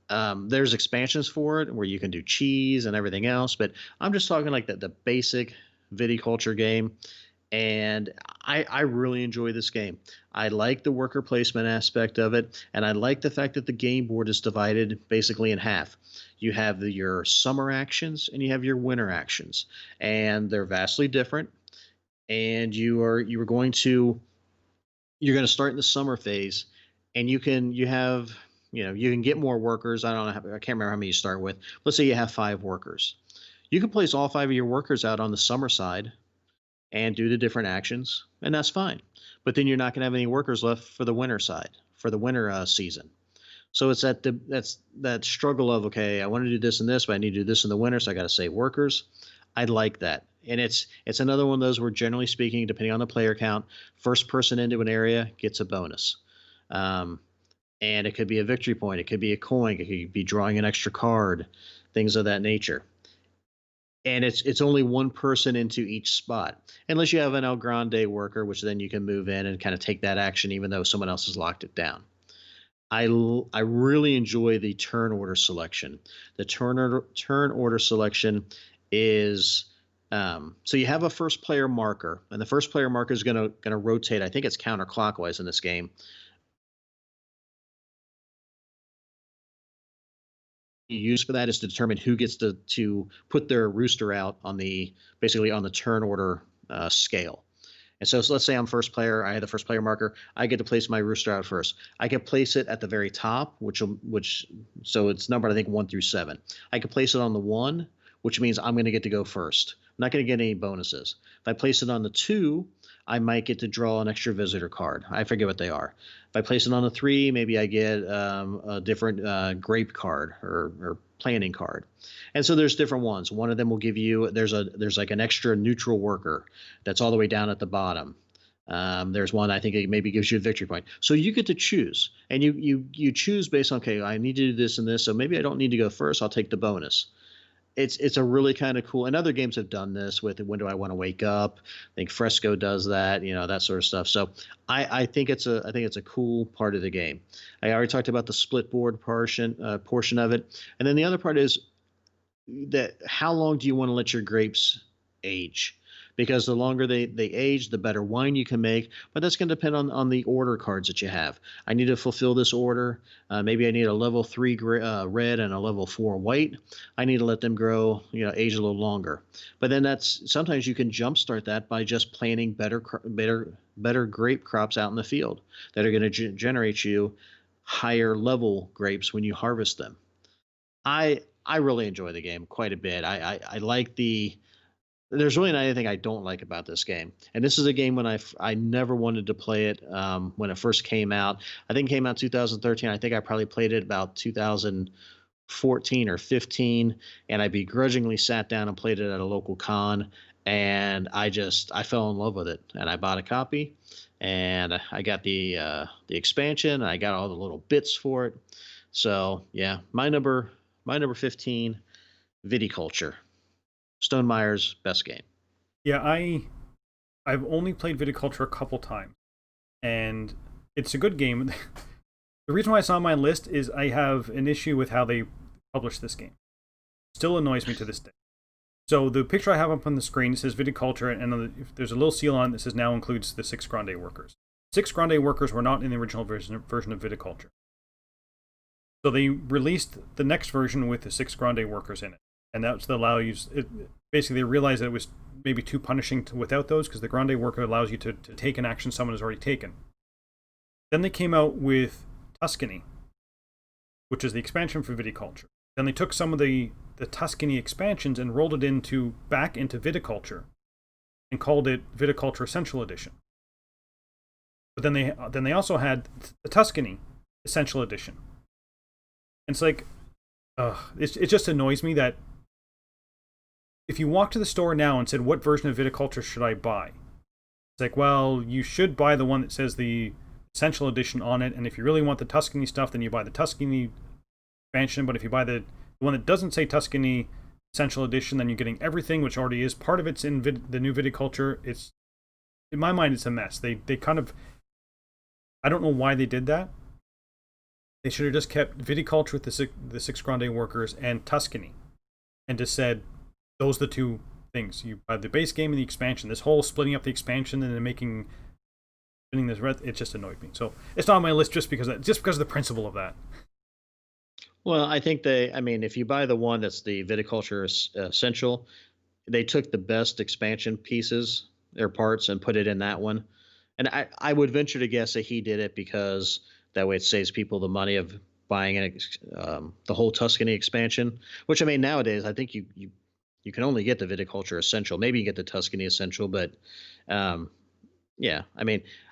There's expansions for it where you can do cheese and everything else, but I'm just talking like the basic viticulture game. And I really enjoy this game. I like the worker placement aspect of it, and I like the fact that the game board is divided basically in half. You have your summer actions and you have your winter actions, and they're vastly different. And you are going to you're going to start in the summer phase, and you have you can get more workers. I don't know I can't remember how many you start with. Let's say you have 5 workers. You can place all 5 of your workers out on the summer side and do the different actions, and that's fine. But then you're not going to have any workers left for the winter side, for the winter season. So it's that's that struggle of, okay, I want to do this and this, but I need to do this in the winter, so I got to save workers. I like that, and it's another one of those where, generally speaking, depending on the player count, first person into an area gets a bonus. Um, and it could be a victory point, it could be a coin, it could be drawing an extra card, things of that nature. And it's only one person into each spot, unless you have an El Grande worker, which then you can move in and kind of take that action, even though someone else has locked it down. I really enjoy the turn order selection. The turn order selection is so you have a first player marker, and the first player marker is gonna rotate. I think it's counterclockwise in this game. You use for that is to determine who gets to put their rooster out on the basically on the turn order scale. And so let's say I'm first player. I had the first player marker. I get to place my rooster out first. I can place it at the very top, which so it's numbered, I think, 1 through 7. I can place it on the 1, which means I'm going to get to go first. I'm not going to get any bonuses. If I place it on the 2, I might get to draw an extra visitor card. I forget what they are. If I place it on the 3, maybe I get a different grape card or planning card. And so there's different ones. One of them will give you there's like an extra neutral worker that's all the way down at the bottom. There's one I think it maybe gives you a victory point. So you get to choose, and you choose based on, okay, I need to do this and this, so maybe I don't need to go first. I'll take the bonus. It's a really kind of cool, and other games have done this with when do I want to wake up. I think Fresco does that, that sort of stuff. So I think it's a cool part of the game. I already talked about the split board portion of it, and then the other part is that how long do you want to let your grapes age? because the longer they age, the better wine you can make. But that's going to depend on the order cards that you have. I need to fulfill this order. Maybe I need a level 3 red and a level 4 white. I need to let them grow, age a little longer. But then that's sometimes you can jumpstart that by just planting better grape crops out in the field that are going to generate you higher level grapes when you harvest them. I really enjoy the game quite a bit. I like the there's really not anything I don't like about this game. And this is a game when I never wanted to play it when it first came out. I think it came out 2013. I think I probably played it about 2014 or 15, and I begrudgingly sat down and played it at a local con, and I fell in love with it, and I bought a copy, and I got the expansion. I got all the little bits for it. So yeah, my number 15, Viticulture. Stone Meyer's best game. Yeah, I've only played Viticulture a couple times, and it's a good game. The reason why it's on my list is I have an issue with how they publish this game. Still annoys me to this day. So the picture I have up on the screen says Viticulture, and there's a little seal on it that says now includes the 6 Grande workers. 6 Grande workers were not in the original version of Viticulture. So they released the next version with the 6 Grande workers in it. And that's to allow you. Basically, they realized that it was maybe too punishing without those, because the Grande worker allows you to take an action someone has already taken. Then they came out with Tuscany, which is the expansion for Viticulture. Then they took some of the Tuscany expansions and rolled it back into Viticulture, and called it Viticulture Essential Edition. But then they also had the Tuscany Essential Edition. And it's like, it just annoys me that if you walk to the store now and said, what version of Viticulture should I buy? It's like, well, you should buy the one that says the Essential Edition on it, and if you really want the Tuscany stuff, then you buy the Tuscany expansion, but if you buy the one that doesn't say Tuscany Essential Edition, then you're getting everything, which already is. Part of it's in the new Viticulture. It's, in my mind, it's a mess. They kind of, I don't know why they did that. They should have just kept Viticulture with the 6 Grande workers and Tuscany, and just said, those are the two things. You buy the base game and the expansion. This whole splitting up the expansion and then spinning this red, it just annoyed me. So it's not on my list just because of the principle of that. Well, I think if you buy the one that's the Viticulture Essential, they took the best expansion pieces, their parts, and put it in that one. And I would venture to guess that he did it because that way it saves people the money of buying the whole Tuscany expansion, which, nowadays, I think you can only get the Viticulture Essential. Maybe you get the Tuscany Essential, but yeah,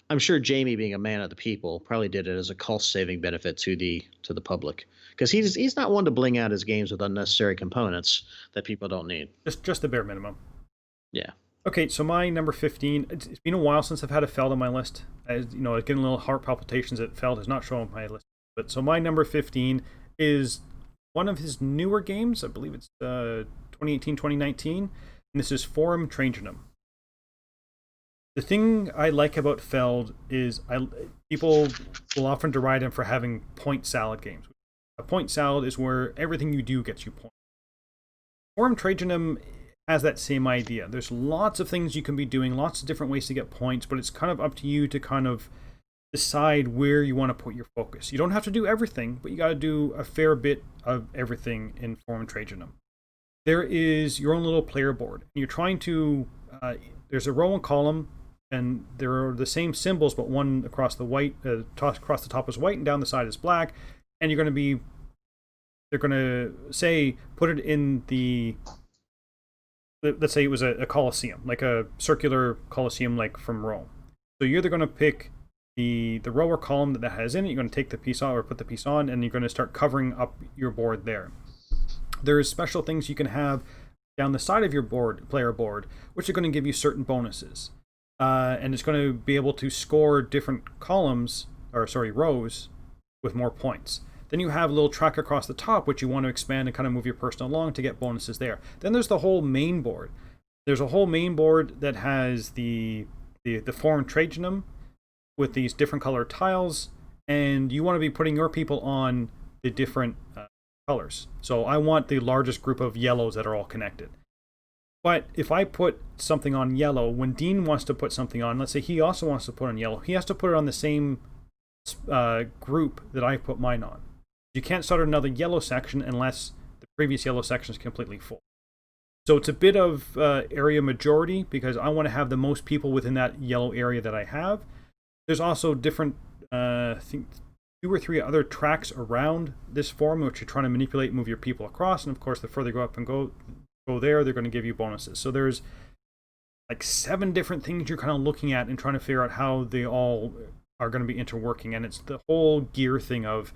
I'm sure Jamie, being a man of the people, probably did it as a cost-saving benefit to the public, because he's not one to bling out his games with unnecessary components that people don't need. Just the bare minimum. Yeah. Okay, so my number 15. It's been a while since I've had a Feld on my list. Getting a little heart palpitations that Feld has not shown on my list. But so my number 15 is one of his newer games. I believe it's 2018, 2019, and this is Forum Trajanum. The thing I like about Feld is people will often deride him for having point salad games. A point salad is where everything you do gets you points. Forum Trajanum has that same idea. There's lots of things you can be doing, lots of different ways to get points, but it's kind of up to you to kind of decide where you want to put your focus. You don't have to do everything, but you got to do a fair bit of everything in Forum Trajanum. There is your own little player board. You're trying to, there's a row and column, and there are the same symbols, but one across the across the top is white and down the side is black. And they're going to say, put it in let's say it was a Colosseum, like a circular Colosseum, like from Rome. So you're either going to pick the row or column that has in it, you're going to take the piece off or put the piece on, and you're going to start covering up your board there. There's special things you can have down the side of your player board, which are going to give you certain bonuses. And it's going to be able to score different rows with more points. Then you have a little track across the top, which you want to expand and kind of move your person along to get bonuses there. Then there's the whole main board. There's a whole main board that has the Forum Trajanum with these different colored tiles, and you want to be putting your people on the different colors. So I want the largest group of yellows that are all connected. But if I put something on yellow, when Dean wants to put something on, let's say he also wants to put on yellow, he has to put it on the same group that I put mine on. You can't start another yellow section unless the previous yellow section is completely full. So it's a bit of area majority because I want to have the most people within that yellow area that I have. There's also different, I think, 2 or 3 other tracks around this form which you're trying to manipulate, move your people across, and of course the further you go up and go there, they're going to give you bonuses. So there's like 7 different things you're kind of looking at and trying to figure out how they all are going to be interworking. And it's the whole gear thing of,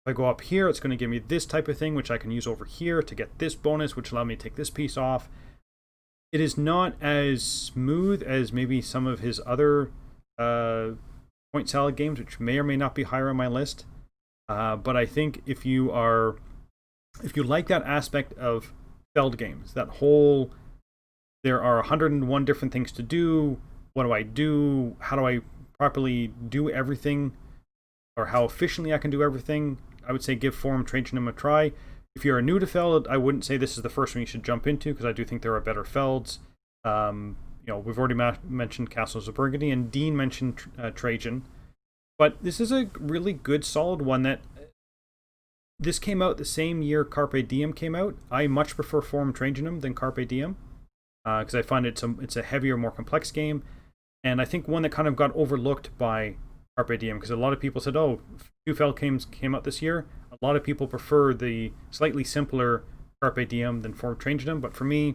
if I go up here, it's going to give me this type of thing, which I can use over here to get this bonus, which allow me to take this piece off. It is not as smooth as maybe some of his other point salad games, which may or may not be higher on my list. But I think if you like that aspect of Feld games, that whole, there are 101 different things to do. What do I do? How do I properly do everything? Or how efficiently I can do everything? I would say give Forum Trajanum a try. If you're new to Feld, I wouldn't say this is the first one you should jump into, because I do think there are better Felds. We've already mentioned Castles of Burgundy, and Dean mentioned Trajan. But this is a really good, solid one that this came out the same year Carpe Diem came out. I much prefer Forum Trajanum than Carpe Diem because I find it's a heavier, more complex game. And I think one that kind of got overlooked by Carpe Diem, because a lot of people said, oh, 2 Feld games came out this year. A lot of people prefer the slightly simpler Carpe Diem than Forum Trajanum, but for me,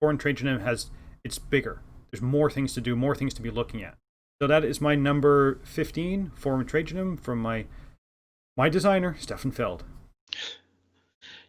Forum Trajanum it's bigger. There's more things to do, more things to be looking at. So that is my number 15, Forum Trajanum, from my designer, Stefan Feld.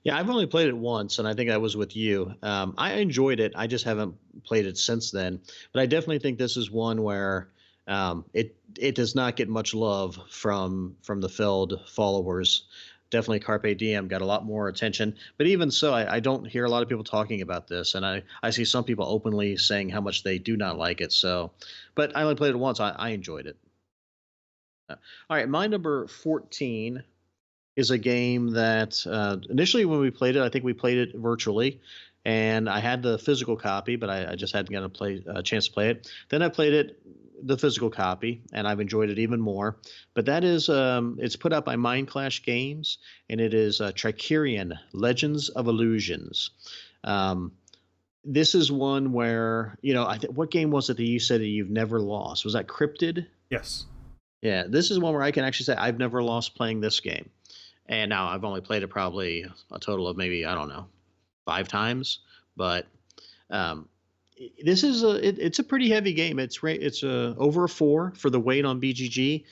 Yeah, I've only played it once, and I think I was with you. I enjoyed it. I just haven't played it since then. But I definitely think this is one where it does not get much love from the Feld followers. Definitely Carpe Diem got a lot more attention. But even so, I don't hear a lot of people talking about this. And I see some people openly saying how much they do not like it. So, but I only played it once. I enjoyed it. All right, my number 14 is a game that initially when we played it, I think we played it virtually, and I had the physical copy, but I just hadn't got a chance to play it. Then I played it, the physical copy, and I've enjoyed it even more. But that is, it's put out by Mind Clash Games, and it is Tricerion Legends of Illusions. This is one where, what game was it that you said that you've never lost? Was that Cryptid? Yes. Yeah, this is one where I can actually say I've never lost playing this game. And now I've only played it probably a total of maybe, I don't know, 5 times. But this is it's a pretty heavy game. It's over a 4 for the weight on BGG,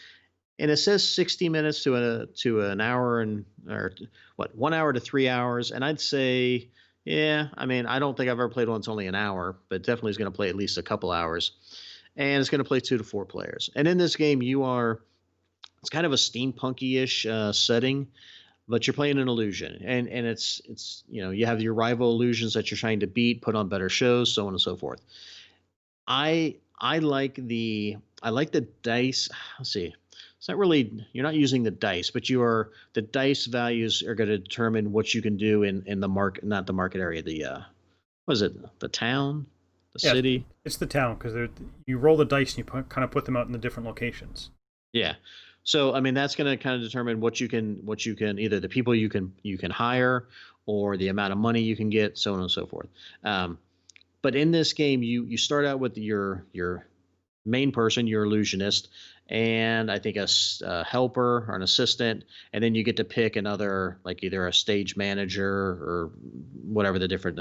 and it says 60 minutes to an hour or 1 hour to 3 hours. And I'd say, yeah, I mean, I don't think I've ever played one that's only an hour, but definitely is going to play at least a couple hours. And it's going to play 2 to 4 players. And in this game, it's kind of a steampunky-ish setting, but you're playing an illusion, and it's you have your rival illusions that you're trying to beat, put on better shows, so on and so forth. I like the dice. Let's see. It's not really, you're not using the dice, but the dice values are going to determine what you can do in the market, not the market area, what is it, the town, the city? It's the town, because you roll the dice and you kind of put them out in the different locations. Yeah. So, I mean, that's going to kind of determine what you can either the people you can hire or the amount of money you can get, so on and so forth. But in this game, you start out with your main person, your illusionist, and I think a helper or an assistant, and then you get to pick another, like either a stage manager or whatever the different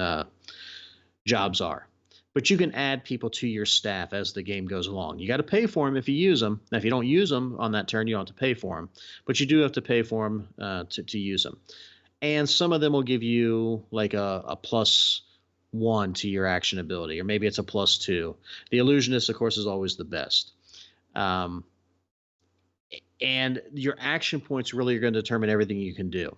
jobs are. But you can add people to your staff as the game goes along. You got to pay for them if you use them. Now, if you don't use them on that turn, you don't have to pay for them. But you do have to pay for them to use them. And some of them will give you like a +1 to your action ability, or maybe it's a +2. The illusionist, of course, is always the best. And your action points really are going to determine everything you can do.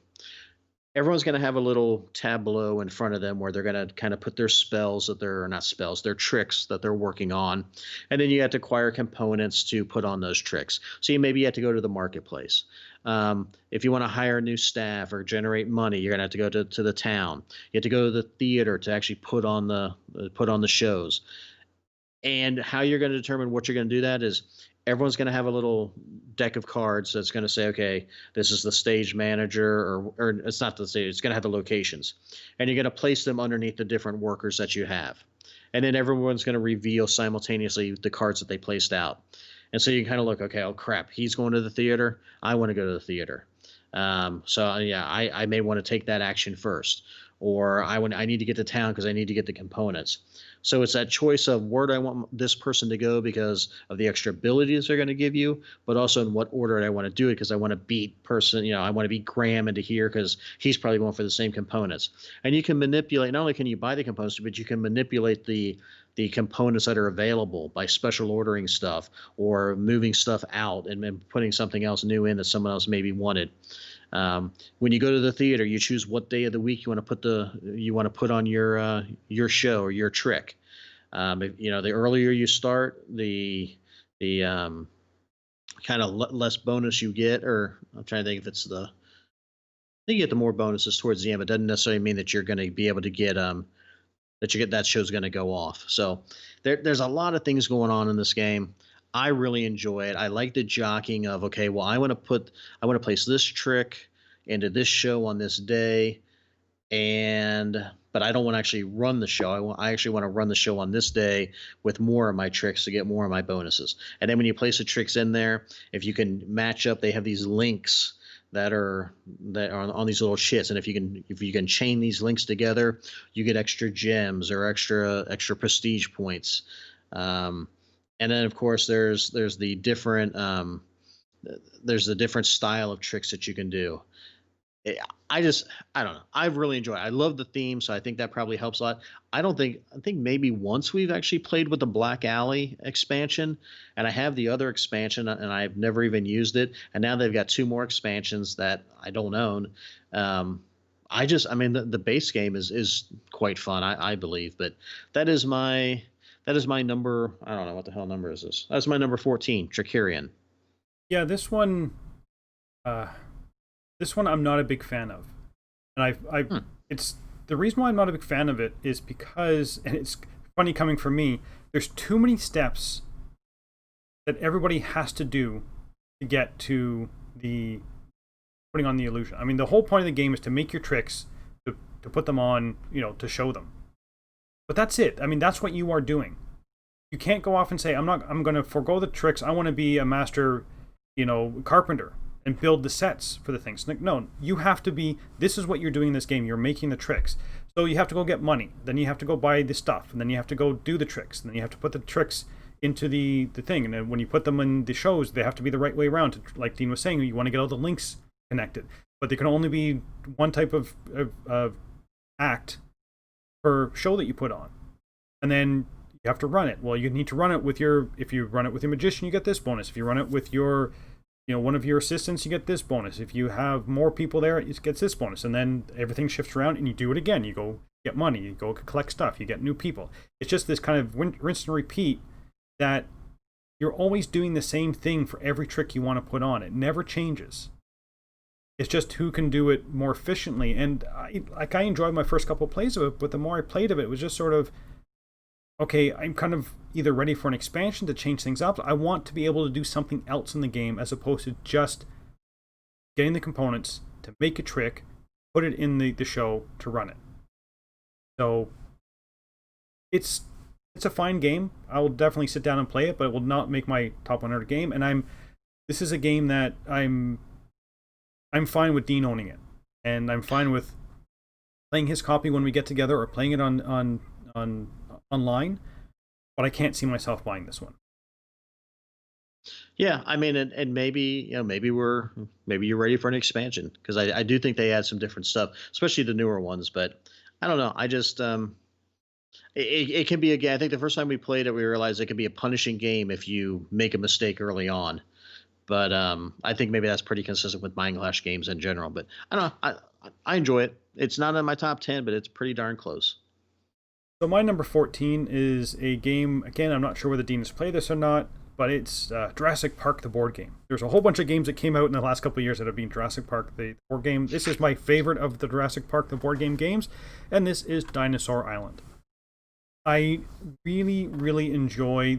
Everyone's going to have a little tableau in front of them where they're going to kind of put their spells their tricks that they're working on. And then you have to acquire components to put on those tricks. So maybe you have to go to the marketplace. If you want to hire new staff or generate money, you're gonna have to go to the town. You have to go to the theater to actually put on the shows. And how you're going to determine what you're going to do that is everyone's going to have a little deck of cards that's going to say, okay, this is the stage manager, or it's not the stage, it's going to have the locations. And you're going to place them underneath the different workers that you have. And then everyone's going to reveal simultaneously the cards that they placed out. And so you can kind of look, okay, oh crap, he's going to the theater. I want to go to the theater. So yeah, I may want to take that action first, or I need to get to town because I need to get the components. So it's that choice of where do I want this person to go because of the extra abilities they're going to give you, but also in what order I want to do it because I want to beat person, I want to beat Graeme into here because he's probably going for the same components. And you can manipulate. Not only can you buy the components, but you can manipulate the components that are available by special ordering stuff or moving stuff out and putting something else new in that someone else maybe wanted. When you go to the theater, you choose what day of the week you want to put on your show or your trick. The earlier you start, the kind of less bonus you get. Or I'm trying to think if it's I think you get the more bonuses towards the end, but it doesn't necessarily mean that you're going to be able to get that show's going to go off. So there's a lot of things going on in this game. I really enjoy it. I like the jockeying of, okay, well, I want to place this trick into this show on this day, but I don't want to actually run the show. I actually want to run the show on this day with more of my tricks to get more of my bonuses. And then when you place the tricks in there, if you can match up, they have these links that are on these little shits, and if you can chain these links together, you get extra gems or extra prestige points. And then of course there's the different style of tricks that you can do. I don't know. I've really enjoyed it. I love the theme, so I think that probably helps a lot. I think maybe once we've actually played with the Black Alley expansion, and I have the other expansion and I've never even used it. And now they've got two more expansions that I don't own. The base game is quite fun, I believe, but that is my number. I don't know what the hell number is this. That's my number 14, Tricerion. Yeah, uh, this one I'm not a big fan of, and it's the reason why I'm not a big fan of it is because, and it's funny coming from me, there's too many steps that everybody has to do to get to the putting on the illusion. I mean, the whole point of the game is to make your tricks, to put them on, to show them. But that's it. I mean, that's what you are doing. You can't go off and say, I'm going to forego the tricks. I want to be a master, carpenter and build the sets for the things. No, you have to be, this is what you're doing in this game. You're making the tricks. So you have to go get money. Then you have to go buy the stuff. And then you have to go do the tricks. And then you have to put the tricks into the thing. And then when you put them in the shows, they have to be the right way around. Like Dean was saying, you want to get all the links connected. But there can only be one type of act per show that you put on. And then you have to run it. Well, you need to run it if you run it with your magician, you get this bonus. If you run it with your one of your assistants, you get this bonus. If you have more people there, it gets this bonus. And then everything shifts around and you do it again. You go get money, you go collect stuff, you get new people. It's just this kind of rinse and repeat that you're always doing the same thing for every trick you want to put on. It never changes. It's just who can do it more efficiently. And I enjoyed my first couple of plays of it, but the more I played of it, it was just sort of, okay, I'm kind of either ready for an expansion to change things up. I want to be able to do something else in the game as opposed to just getting the components to make a trick, put it in the show to run it. So it's a fine game. I will definitely sit down and play it, but it will not make my top 100 game. And this is a game that I'm fine with Dean owning it, and I'm fine with playing his copy when we get together or playing it on online, but I can't see myself buying this one. Yeah, I mean, and maybe maybe you're ready for an expansion because I do think they add some different stuff, especially the newer ones. But I don't know. I just it can be a game. I think the first time we played it, we realized it could be a punishing game if you make a mistake early on. But I think maybe that's pretty consistent with Mind Clash games in general. But I don't know. I enjoy it. It's not in my top 10, but it's pretty darn close. So my number 14 is a game, again, I'm not sure whether Dean has played this or not. but it's Jurassic Park, the board game. There's a whole bunch of games that came out in the last couple of years that have been Jurassic Park, the board game. This is my favorite of the Jurassic Park, the board game games, and this is Dinosaur Island. I really, really enjoy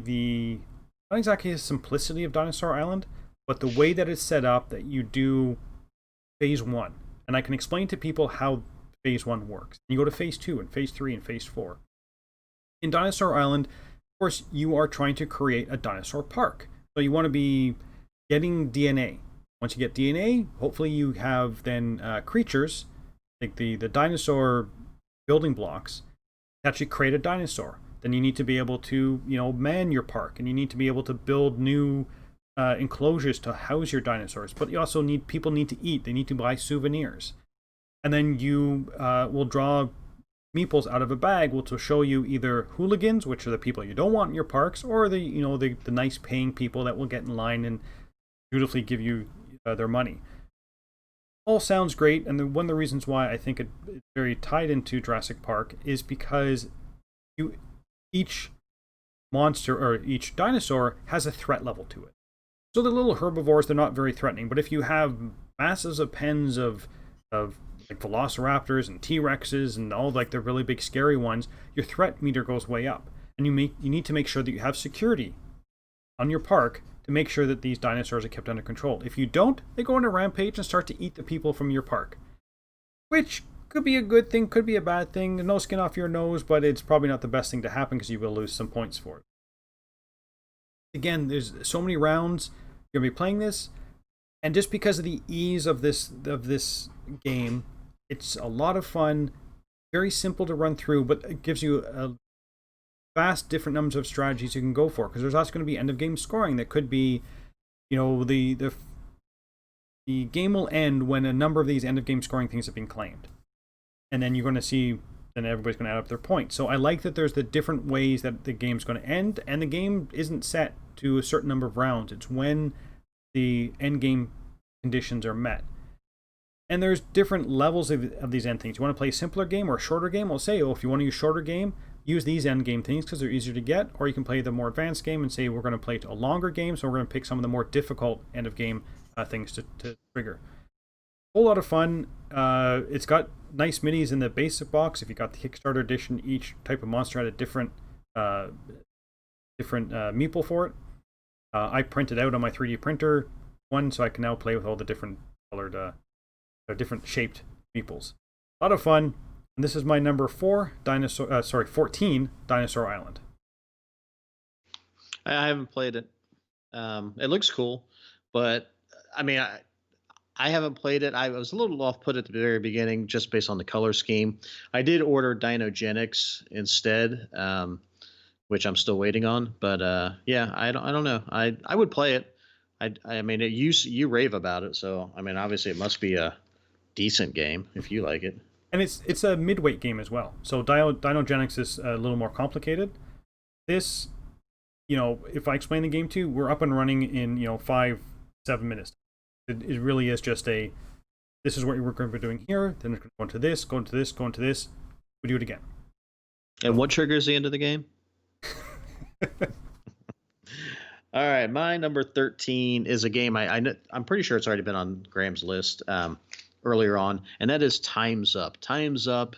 not exactly the simplicity of Dinosaur Island, but the way that it's set up, that you do phase 1. And I can explain to people how phase 1 works. You go to phase 2 and phase 3 and phase 4. In Dinosaur Island, of course, you are trying to create a dinosaur park. So you want to be getting DNA. Once you get DNA, hopefully you have then creatures, like the dinosaur building blocks, to actually create a dinosaur. Then you need to be able to, man your park, and you need to be able to build new enclosures to house your dinosaurs. But you also people need to eat. They need to buy souvenirs. And then you will draw meeples out of a bag, which will show you either hooligans, which are the people you don't want in your parks, or the nice paying people that will get in line and dutifully give you their money. All sounds great, and one of the reasons why I think it's very tied into Jurassic Park is because each monster or each dinosaur has a threat level to it. So the little herbivores, they're not very threatening, but if you have masses of pens of like velociraptors and T-Rexes and all like the really big scary ones, your threat meter goes way up. And you need to make sure that you have security on your park to make sure that these dinosaurs are kept under control. If you don't, they go on a rampage and start to eat the people from your park. Which could be a good thing, could be a bad thing. No skin off your nose, but it's probably not the best thing to happen because you will lose some points for it. Again, there's so many rounds you're going to be playing this, and just because of the ease of this game, it's a lot of fun, very simple to run through, but it gives you a vast different numbers of strategies you can go for, because there's also going to be end of game scoring that could be, the game will end when a number of these end of game scoring things have been claimed, and then you're going to see, then everybody's going to add up their points. So I like that there's the different ways that the game's going to end, and the game isn't set to a certain number of rounds. It's when the end game conditions are met. And there's different levels of these end things. You want to play a simpler game or a shorter game? We'll say, if you want to use shorter game, use these end game things because they're easier to get. Or you can play the more advanced game and say, we're going to play a longer game, so we're going to pick some of the more difficult end of game things to trigger. A whole lot of fun. It's got nice minis in the basic box. If you got the Kickstarter edition, each type of monster had a different meeple for it. I printed out on my 3D printer one, so I can now play with all the different colored different shaped meeples. A lot of fun. And this is my number 14, Dinosaur Island. I haven't played it. It looks cool, but I mean, I haven't played it. I was a little off put at the very beginning just based on the color scheme. I did order Dinogenics instead, which I'm still waiting on. But yeah, I don't know. I would play it. I mean, you rave about it, so I mean, obviously it must be a decent game if you like it. And it's a midweight game as well. So Dinogenics is a little more complicated. This, if I explain the game to you, we're up and running in 5-7 minutes. It really is just this is what we're going to be doing here. Then it's going to go into this, go into this, go into this. We do it again. And what triggers the end of the game? All right, my number 13 is a game I'm pretty sure it's already been on Graham's list earlier on, and that is Time's Up. Time's Up,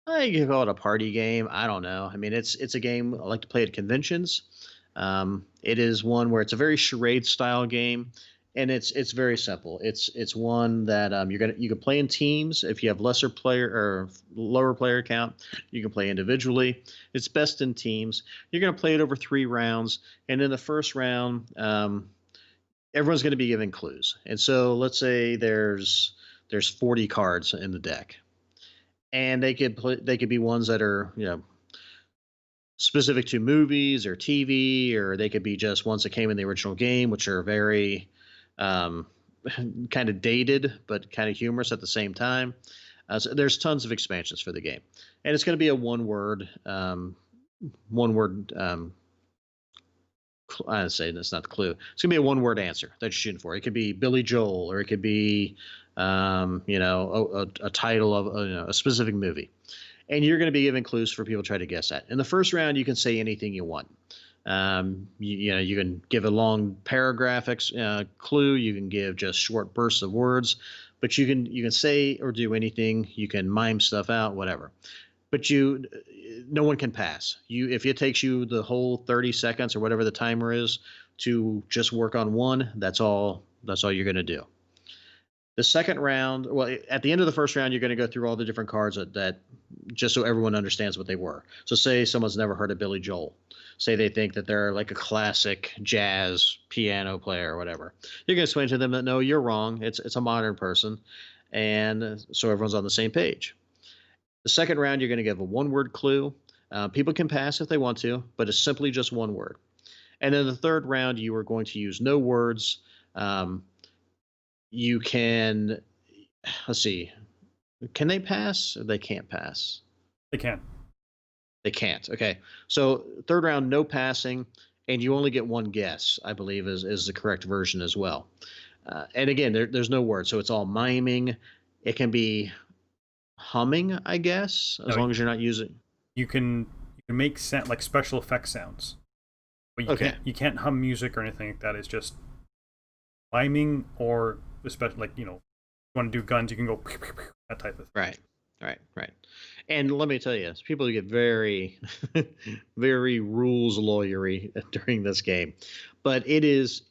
I could call it a party game. I don't know. I mean, it's a game I like to play at conventions. It is one where it's a very charade style game, and it's very simple. It's one that you can play in teams. If you have lesser player or lower player count, you can play individually. It's best in teams. You're going to play it over 3 rounds, and in the first round, everyone's going to be given clues. And so let's say there's 40 cards in the deck, and they could be ones that are specific to movies or TV, or they could be just ones that came in the original game, which are very kind of dated but kind of humorous at the same time. So there's tons of expansions for the game, and it's going to be a one word. I'd say that's not the clue. It's going to be a one word answer that you're shooting for. It could be Billy Joel, or it could be a title of a specific movie, and you're going to be giving clues for people to try to guess that. In the first round, you can say anything you want. You know, you can give a long paragraph clue. You can give just short bursts of words, but you can say or do anything. You can mime stuff out, whatever. But no one can pass. If it takes you the whole 30 seconds or whatever the timer is to just work on one, that's all. That's all you're going to do. The second round, well, at the end of the first round, you're going to go through all the different cards that just so everyone understands what they were. So, say someone's never heard of Billy Joel. Say they think that they're like a classic jazz piano player or whatever. You're going to explain to them that no, you're wrong. It's a modern person, and so everyone's on the same page. The second round, you're going to give a one-word clue. People can pass if they want to, but it's simply just one word. And then the third round, you are going to use no words. You can, let's see, can they pass? Or they can't pass. They can. They can't. Okay. So third round, no passing, and you only get one guess, I believe is the correct version as well. And again, there's no words, so it's all miming. It can be humming, I guess, as No, long as you're not using. you can make sound like special effect sounds, but Okay. you can't hum music or anything like that. It's just miming, or especially like, you want to do guns, you can go that type of thing. Right. Right. Right. And let me tell you, people get very, very rules lawyery during this game, but it's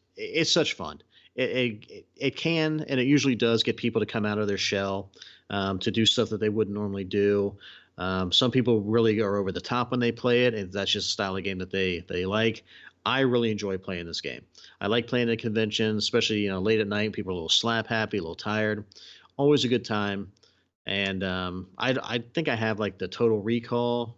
such fun. It can, and it usually does, get people to come out of their shell, to do stuff that they wouldn't normally do. Some people really are over the top when they play it, and that's just a style of game that they like. I really enjoy playing this game. I like playing at conventions, especially late at night. People are a little slap happy, a little tired. Always a good time. And I think I have like the Total Recall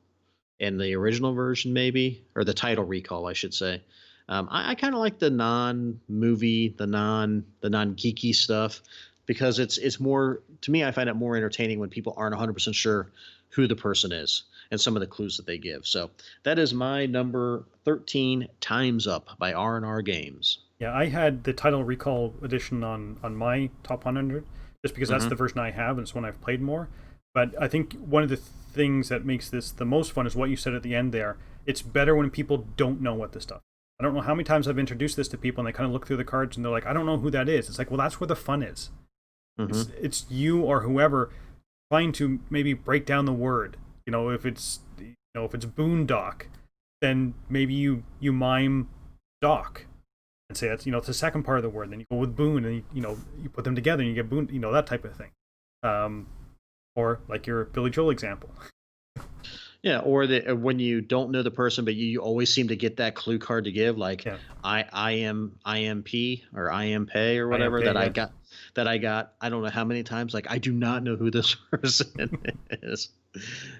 and the original version, maybe, or the Title Recall, I should say. I kind of like the non-movie, the non geeky stuff, because it's more, to me, I find it more entertaining when people aren't 100% sure who the person is and some of the clues that they give. So that is my number 13, Time's Up by R&R Games. Yeah, I had the Title Recall edition on my top 100, just because that's Mm-hmm. the version I have and it's one I've played more. But I think one of the things that makes this the most fun is what you said at the end there. It's better when people don't know what this stuff. I don't know how many times I've introduced this to people and they kind of look through the cards and they're like, I don't know who that is. It's like, well, that's where the fun is. Mm-hmm. It's you or whoever trying to maybe break down the word. If it's boondock, then maybe you mime dock and say that's it's the second part of the word. Then you go with boon, and you put them together and you get boon, that type of thing. Or like your Billy Joel example. Yeah, or when you don't know the person, but you always seem to get that clue card to give, like Yeah, I am IMP or I am pay or I am whatever pay. that I Yeah, got I don't know how many times, like I do not know who this person is.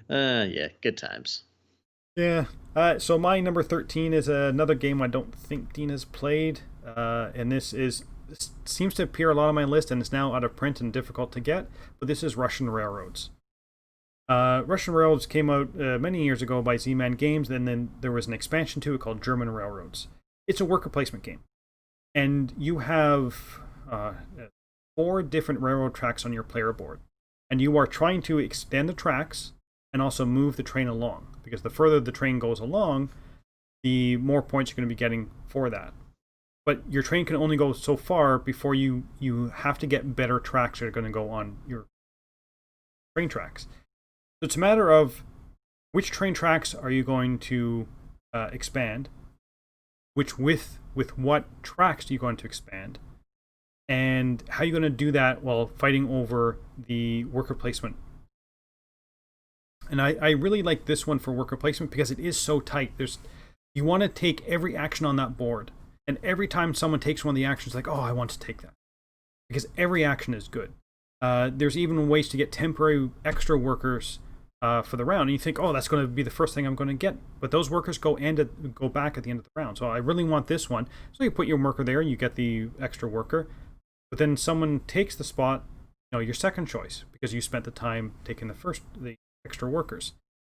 Yeah, good times. yeah. So my number 13 is another game I don't think Dean has played, and this seems to appear a lot on my list, and it's now out of print and difficult to get. But this is Russian Railroads. Russian Railroads came out many years ago by Z-Man Games, and then there was an expansion to it called German Railroads. It's a worker placement game, and you have 4 different railroad tracks on your player board, and you are trying to extend the tracks and also move the train along, because the further the train goes along, the more points you're going to be getting for that. But your train can only go so far before you have to get better tracks that are going to go on your train tracks. So it's a matter of which train tracks are you going to expand, with what tracks are you going to expand, and how are you going to do that while fighting over the worker placement. And I really like this one for worker placement because it is so tight. You want to take every action on that board, and every time someone takes one of the actions, like, oh, I want to take that, because every action is good. There's even ways to get temporary extra workers for the round, and you think, oh, that's going to be the first thing I'm going to get, but those workers go back at the end of the round. So I really want this one. So you put your worker there, you get the extra worker, but then someone takes the spot, your second choice, because you spent the time taking the extra workers.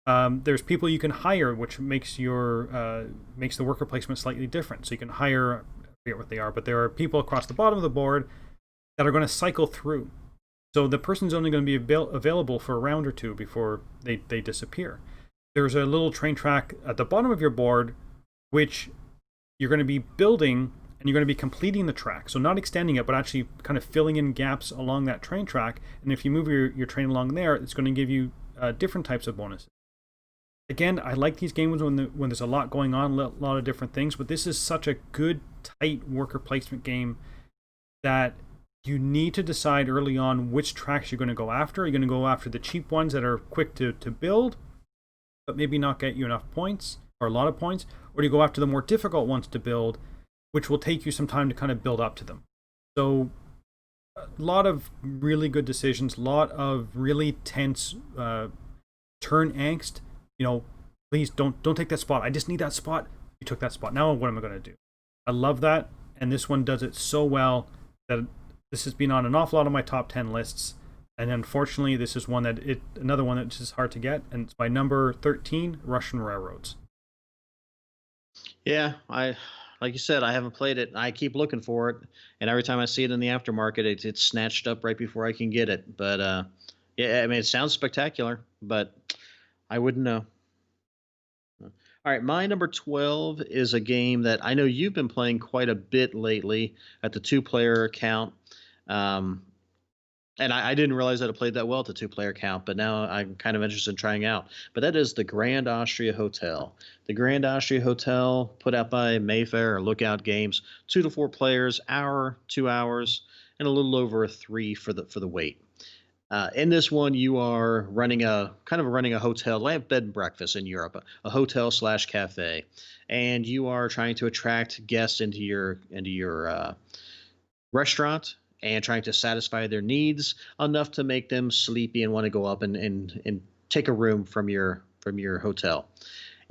There's people you can hire, which makes makes the worker placement slightly different. So you can hire, I forget what they are, but there are people across the bottom of the board that are going to cycle through. So the person's only going to be available for a round or two before they disappear. There's a little train track at the bottom of your board which you're going to be building and you're going to be completing the track. So not extending it, but actually kind of filling in gaps along that train track. And if you move your train along there, it's going to give you different types of bonuses. Again, I like these games when there's a lot going on, a lot of different things, but this is such a good, tight worker placement game that you need to decide early on which tracks you're going to go after. Are you going to go after the cheap ones that are quick to build, but maybe not get you enough points or a lot of points? Or do you go after the more difficult ones to build, which will take you some time to kind of build up to them? So a lot of really good decisions, a lot of really tense turn angst. Please don't take that spot. I just need that spot. You took that spot. Now what am I going to do? I love that, and this one does it so well that this has been on an awful lot of my top 10 lists. And unfortunately, this is another one that's just hard to get, and it's by number 13, Russian Railroads. Yeah, like you said, I haven't played it. I keep looking for it, and every time I see it in the aftermarket, it's snatched up right before I can get it. But yeah, I mean, it sounds spectacular, but I wouldn't know. All right, my number 12 is a game that I know you've been playing quite a bit lately at the two-player count. Um, and I didn't realize that it played that well at the two-player count, but now I'm kind of interested in trying out. But that is the Grand Austria Hotel. The Grand Austria Hotel, put out by Mayfair or Lookout Games, 2 to 4 players, hour, 2 hours, and a little over a 3 for the wait. In this one, you are running a hotel. They have bed and breakfast in Europe, a hotel / cafe, and you are trying to attract guests into your restaurant and trying to satisfy their needs enough to make them sleepy and want to go up and take a room from your hotel.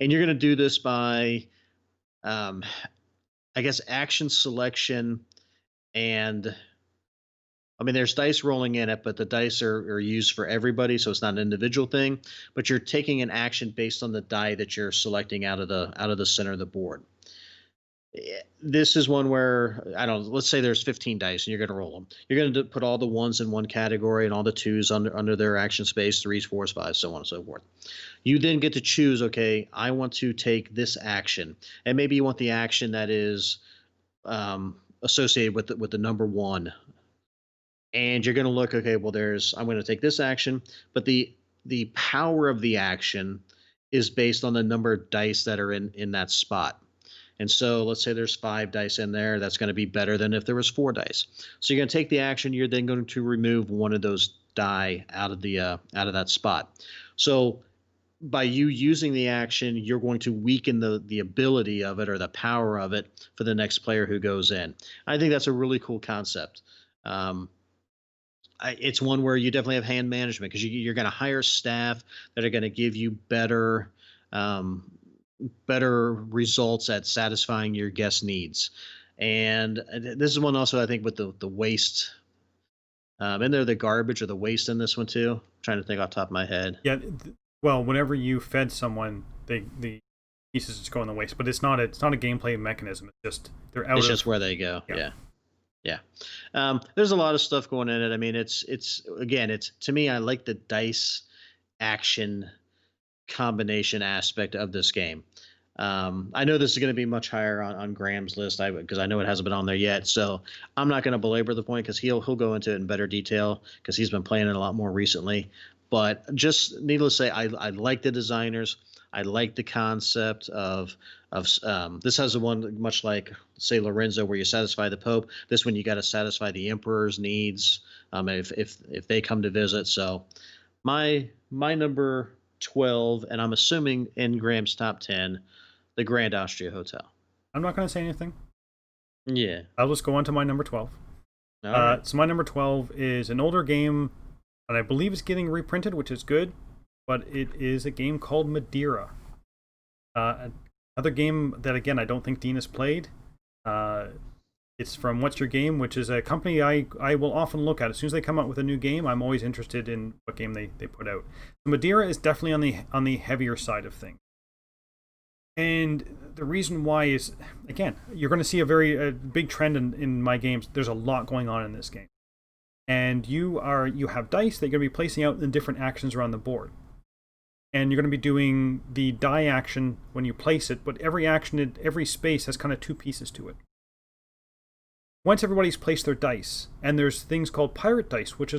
And you're going to do this by, I guess, action selection and. I mean, there's dice rolling in it, but the dice are used for everybody, so it's not an individual thing. But you're taking an action based on the die that you're selecting out of the center of the board. This is one where, I don't know, let's say there's 15 dice and you're going to roll them. You're going to put all the ones in one category and all the twos under their action space, 3s, 4s, 5s, so on and so forth. You then get to choose, okay, I want to take this action. And maybe you want the action that is associated with the number 1. And you're going to look, okay, well, I'm going to take this action, but the power of the action is based on the number of dice that are in that spot. And so let's say there's 5 dice in there. That's going to be better than if there was 4 dice. So you're going to take the action. You're then going to remove one of those die out of that spot. So by you using the action, you're going to weaken the ability of it or the power of it for the next player who goes in. I think that's a really cool concept. It's one where you definitely have hand management because you're going to hire staff that are going to give you better results at satisfying your guest needs. And this is one also, I think, with the waste. And they're the garbage or the waste in this one too. I'm trying to think off the top of my head. Yeah, well, whenever you fed someone, the pieces just go in the waste. But it's not a gameplay mechanism. It's just they're out. It's just where they go. Yeah. There's a lot of stuff going in it. I mean, it's to me, I like the dice action combination aspect of this game. I know this is going to be much higher on Graham's list because I know it hasn't been on there yet. So I'm not going to belabor the point because he'll go into it in better detail because he's been playing it a lot more recently. But just needless to say, I like the designers. I like the concept of this has the one much like, say, Lorenzo, where you satisfy the Pope. This one you got to satisfy the Emperor's needs if they come to visit. So my number 12, and I'm assuming in Graham's top 10, the Grand Austria Hotel. I'm not going to say anything. Yeah. I'll just go on to my number 12. Right. So my number 12 is an older game, and I believe it's getting reprinted, which is good. But it is a game called Madeira. Another game that, again, I don't think Dean has played. It's from What's Your Game, which is a company I will often look at. As soon as they come out with a new game, I'm always interested in what game they put out. So Madeira is definitely on the heavier side of things. And the reason why is, again, you're going to see a big trend in my games. There's a lot going on in this game. And you have dice that you're going to be placing out in different actions around the board. and you're going to be doing the die action when you place it, but every action, every space has kind of two pieces to it. Once everybody's placed their dice, and there's things called pirate dice, which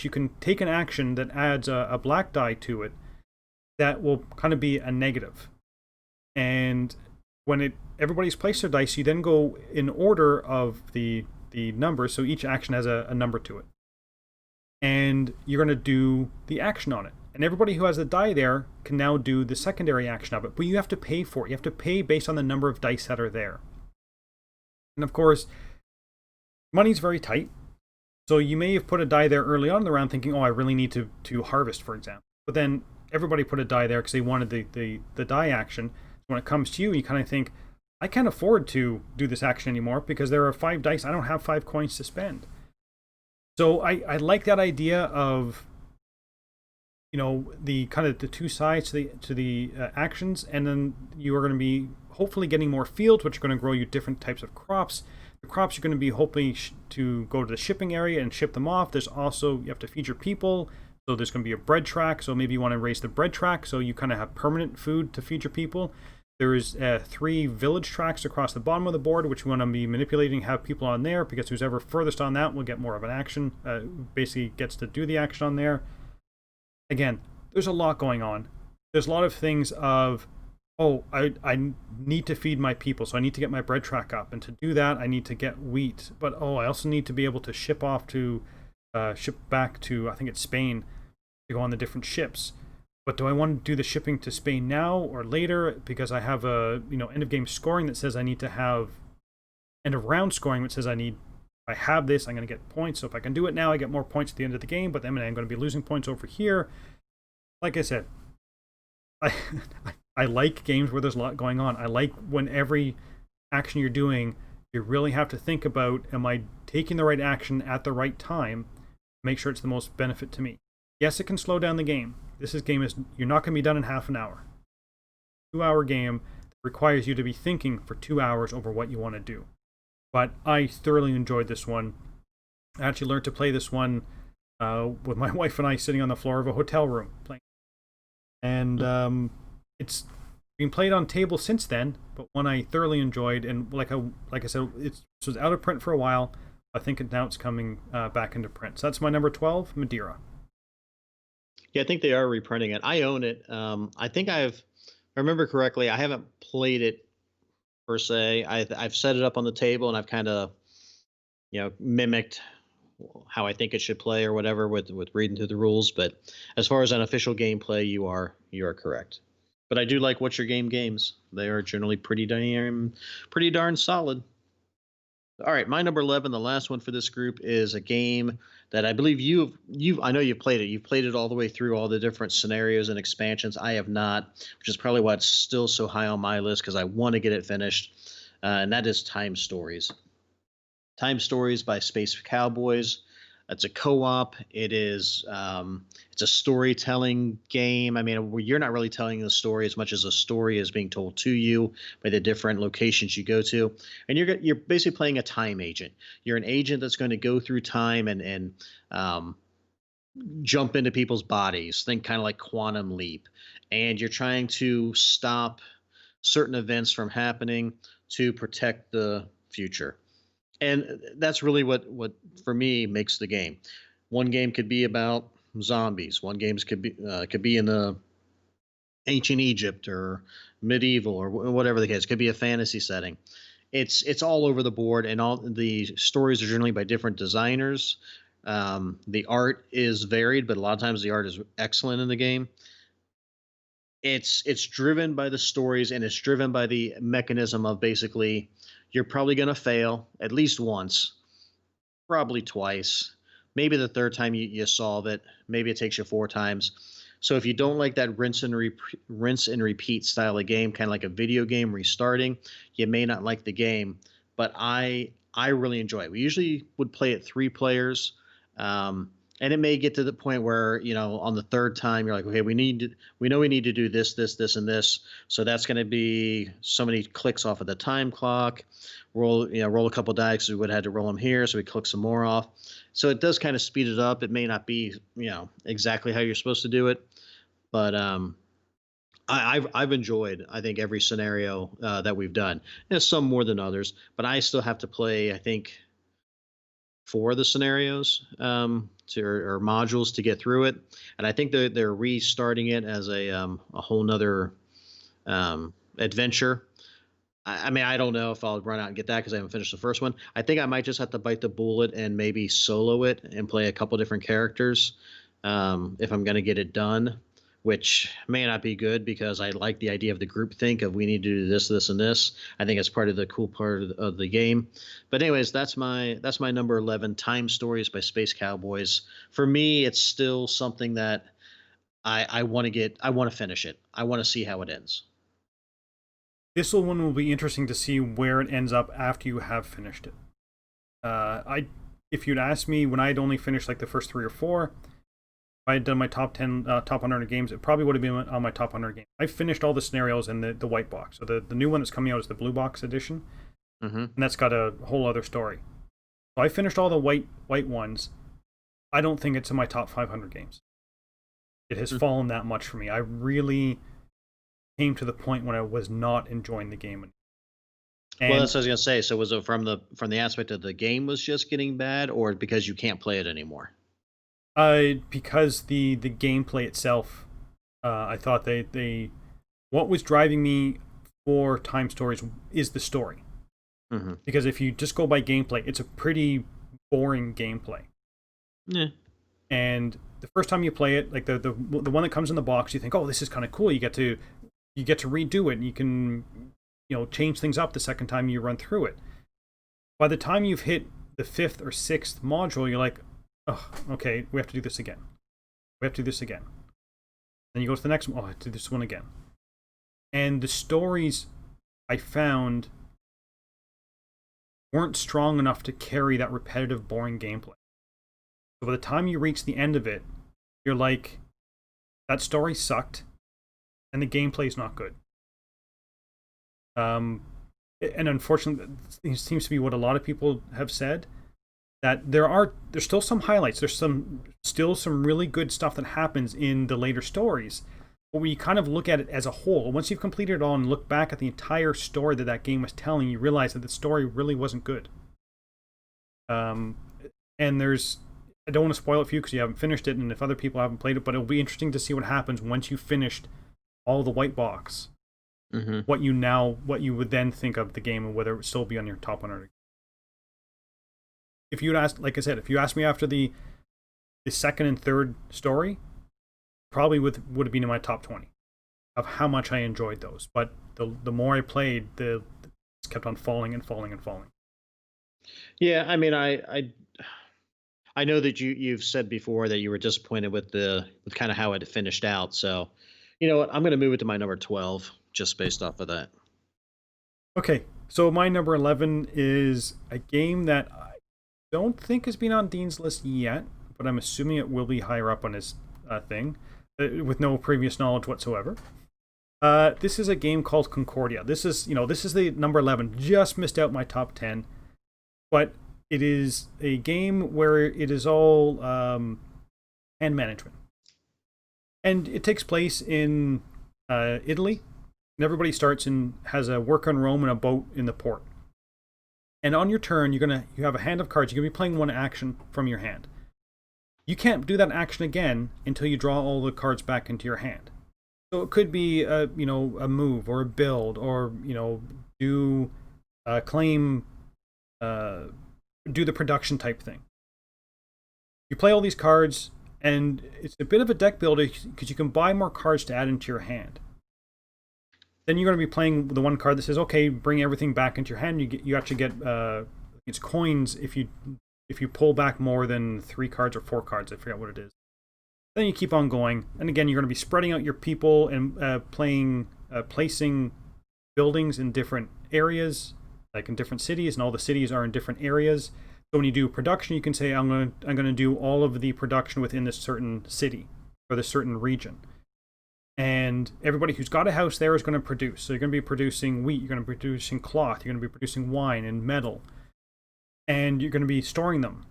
you can take an action that adds a black die to it that will kind of be a negative. And when everybody's placed their dice, you then go in order of the numbers, so each action has a number to it. And you're going to do the action on it. And everybody who has a die there can now do the secondary action of it, but you have to pay for it. You have to pay based on the number of dice that are there. And of course, money's very tight. So you may have put a die there early on in the round thinking, oh, I really need to harvest, for example. But then everybody put a die there because they wanted the die action. So when it comes to you, you kind of think, I can't afford to do this action anymore because there are 5 dice. I don't have 5 coins to spend. So I like that idea of, the kind of the two sides to the actions, and then you are going to be hopefully getting more fields, which are going to grow you different types of crops. The crops are going to be hopefully to go to the shipping area and ship them off. There's also, you have to feed your people, so there's going to be a bread track. So maybe you want to raise the bread track, so you kind of have permanent food to feed your people. There's 3 village tracks across the bottom of the board, which we want to be manipulating, have people on there, because who's ever furthest on that will get more of an action, basically gets to do the action on there. Again, there's a lot going on. There's a lot of things of, oh, I need to feed my people, so I need to get my bread track up. And to do that, I need to get wheat. But, I also need to be able to ship back to, I think it's Spain, to go on the different ships. But do I want to do the shipping to Spain now or later? Because I have a, end of game scoring that says I need to have end of round scoring, which says I have this, I'm going to get points. So if I can do it now, I get more points at the end of the game, but then I'm going to be losing points over here. Like I said, I like games where there's a lot going on. I like when every action you're doing, you really have to think about, am I taking the right action at the right time? Make sure it's the most benefit to me. Yes, it can slow down the game. You're not going to be done in half an hour. 2-hour game that requires you to be thinking for 2 hours over what you want to do. But I thoroughly enjoyed this one. I actually learned to play this one with my wife and I sitting on the floor of a hotel room playing. And it's been played on table since then, but one I thoroughly enjoyed. And like I said, it was out of print for a while. I think now it's coming back into print. So that's my number 12, Madeira. Yeah, I think they are reprinting it. I own it. I think if I remember correctly, I haven't played it per se. I've set it up on the table and I've kind of, mimicked how I think it should play or whatever with reading through the rules. But as far as an official gameplay, you are correct. But I do like What's Your Game games. They are generally pretty darn solid. All right, my number 11, the last one for this group, is a game that I believe I know you've played it. You've played it all the way through all the different scenarios and expansions. I have not, which is probably why it's still so high on my list, because I want to get it finished. And that is Time Stories. Time Stories by Space Cowboys. It's a co-op. It's a storytelling game. I mean, you're not really telling the story as much as a story is being told to you by the different locations you go to, and you're basically playing a time agent. You're an agent that's going to go through time and jump into people's bodies. Think kind of like Quantum Leap, and you're trying to stop certain events from happening to protect the future. And that's really what for me makes the game. One game could be about zombies. One games could be in the ancient Egypt or medieval or whatever the case. It could be a fantasy setting. It's all over the board, and all the stories are generally by different designers. The art is varied, but a lot of times the art is excellent in the game. It's driven by the stories, and it's driven by the mechanism of basically you're probably going to fail at least once, probably twice, maybe the third time you solve it. Maybe it takes you 4 times. So if you don't like that rinse and repeat style of game, kind of like a video game restarting, you may not like the game. But I really enjoy it. We usually would play it 3 players. And it may get to the point where, on the third time you're like, okay, we know we need to do this, and this. So that's going to be so many clicks off of the time clock. Roll a couple dice. We would have had to roll them here, so we click some more off. So it does kind of speed it up. It may not be, exactly how you're supposed to do it, but I've enjoyed, I think, every scenario that we've done. There's some more than others, but I still have to play, I think, four of the scenarios or modules to get through it. And I think they're restarting it as a whole nother adventure. I mean, I don't know if I'll run out and get that because I haven't finished the first one. I think I might just have to bite the bullet and maybe solo it and play a couple different characters if I'm going to get it done, which may not be good because I like the idea of the group think of we need to do this, this, and this. I think it's part of the cool part of the game. But anyways, that's my number 11, Time Stories by Space Cowboys. For me, it's still something that I want to get. I want to finish it. I want to see how it ends. This one will be interesting to see where it ends up after you have finished it. I, if you'd asked me when I'd only finished like the first three or four, if I had done my top 10, top 100 games, it probably would have been on my top 100 games. I finished all the scenarios in the white box. So the new one that's coming out is the blue box edition, and that's got a whole other story. So I finished all the white ones. I don't think it's in my top 500 games. It has fallen that much for me. I really came to the point when I was not enjoying the game. Well, that's what I was gonna say. So was it from the aspect of the game was just getting bad, or because you can't play it anymore? Because the gameplay itself, I thought they what was driving me for Time Stories is the story. Because if you just go by gameplay, it's a pretty boring gameplay. Yeah. And the first time you play it, like the one that comes in the box, you think, oh, this is kind of cool. You get to redo it, and you can change things up the second time you run through it. By the time you've hit the fifth or sixth module, you're like, oh, okay, we have to do this again. We have to do this again. Then you go to the next one. Oh, I have to do this one again. And the stories I found weren't strong enough to carry that repetitive, boring gameplay. So by the time you reach the end of it, you're like, that story sucked, and the gameplay is not good. And unfortunately, it seems to be what a lot of people have said, that there's still some highlights. There's still some really good stuff that happens in the later stories. But when you kind of look at it as a whole, once you've completed it all and look back at the entire story that game was telling, you realize that the story really wasn't good. And I don't want to spoil it for you because you haven't finished it, and if other people haven't played it, but it'll be interesting to see what happens once you've finished all the white box. What you would then think of the game and whether it would still be on your top 100. If you'd asked, like I said, if you asked me after the second and third story, probably would have been in my top 20 of how much I enjoyed those. But the more I played, it kept on falling and falling and falling. Yeah, I mean, I know that you've said before that you were disappointed with kind of how it finished out. So, you know what? I'm going to move it to my number 12 just based off of that. Okay, so my number 11 is a game that I don't think has been on Dean's list yet, but I'm assuming it will be higher up on his thing, with no previous knowledge whatsoever. This is a game called Concordia. This is the number 11. Just missed out my top 10, but it is a game where it is all hand management, and it takes place in Italy. And everybody starts and has a worker in Rome and a boat in the port. And on your turn, you have a hand of cards. You're gonna be playing one action from your hand. You can't do that action again until you draw all the cards back into your hand. So it could be a move or a build or do a claim, do the production type thing. You play all these cards, and it's a bit of a deck builder because you can buy more cards to add into your hand. Then you're going to be playing the one card that says, okay, bring everything back into your hand. You actually get it's coins if you pull back more than 3 cards or 4 cards. I forget what it is. Then you keep on going, and again you're going to be spreading out your people and placing buildings in different areas, like in different cities, and all the cities are in different areas. So when you do production, you can say I'm going to do all of the production within this certain city or this certain region. And everybody who's got a house there is going to produce. So you're going to be producing wheat, you're going to be producing cloth, you're going to be producing wine and metal. And you're going to be storing them.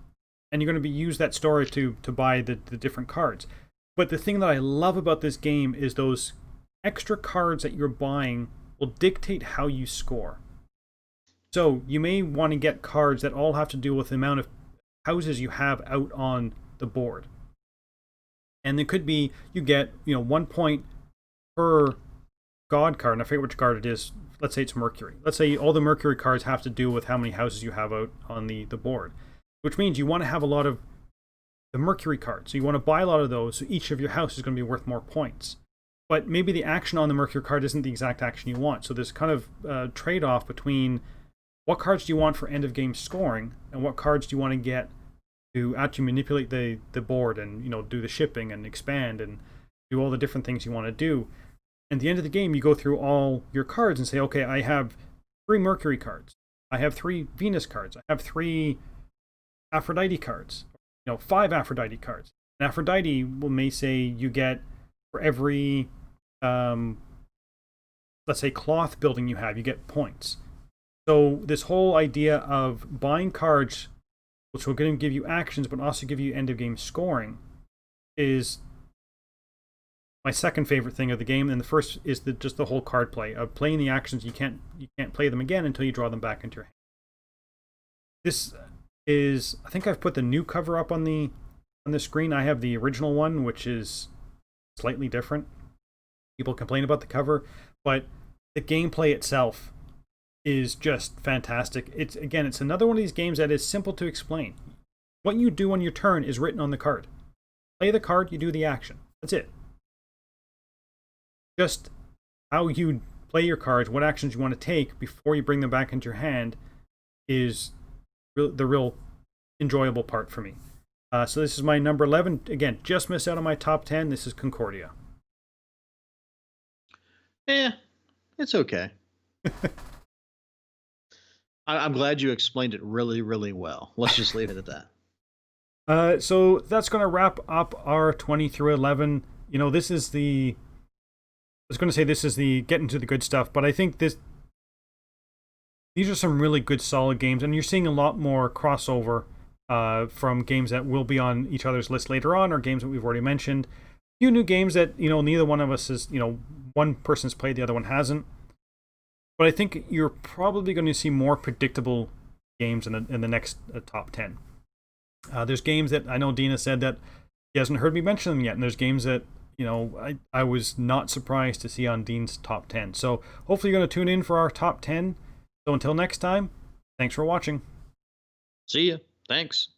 And you're going to use that storage to buy the different cards. But the thing that I love about this game is those extra cards that you're buying will dictate how you score. So you may want to get cards that all have to do with the amount of houses you have out on the board. And it could be you get 1 point per god card, and I forget which card it is. Let's say it's Mercury. Let's say all the Mercury cards have to do with how many houses you have out on the board, which means you want to have a lot of the Mercury cards. So you want to buy a lot of those, so each of your houses is going to be worth more points. But maybe the action on the Mercury card isn't the exact action you want. So there's kind of trade-off between what cards do you want for end-of-game scoring and what cards do you want to get to actually manipulate the board and do the shipping and expand and do all the different things you want to do. At the end of the game, you go through all your cards and say, okay, I have 3 Mercury cards. I have 3 Venus cards. I have 3 Aphrodite cards. 5 Aphrodite cards. And Aphrodite may say you get for every, let's say, cloth building you have, you get points. So this whole idea of buying cards, which will going to give you actions, but also give you end-of-game scoring, is my second favorite thing of the game. And the first is just the whole card play of playing the actions. You can't play them again until you draw them back into your hand. This is, I think I've put the new cover up on the screen. I have the original one, which is slightly different. People complain about the cover, but the gameplay itself is just fantastic. It's another one of these games that is simple to explain. What you do on your turn is written on the card. Play the card, you do the action. That's it. Just how you play your cards, what actions you want to take before you bring them back into your hand is the real enjoyable part for me. So this is my number 11. Again, just missed out on my top 10. This is Concordia. Yeah, it's okay. I'm glad you explained it really, really well. Let's just leave it at that. So that's going to wrap up our 20 through 11. This is the... I was going to say this is the getting to the good stuff, but I think these are some really good, solid games, and you're seeing a lot more crossover from games that will be on each other's list later on, or games that we've already mentioned. A few new games that neither one of us is, one person's played, the other one hasn't. But I think you're probably going to see more predictable games in the next top 10. There's games that I know Dina said that he hasn't heard me mention them yet, and there's games that I was not surprised to see on Dean's top 10. So hopefully you're going to tune in for our top 10. So until next time, thanks for watching. See ya. Thanks.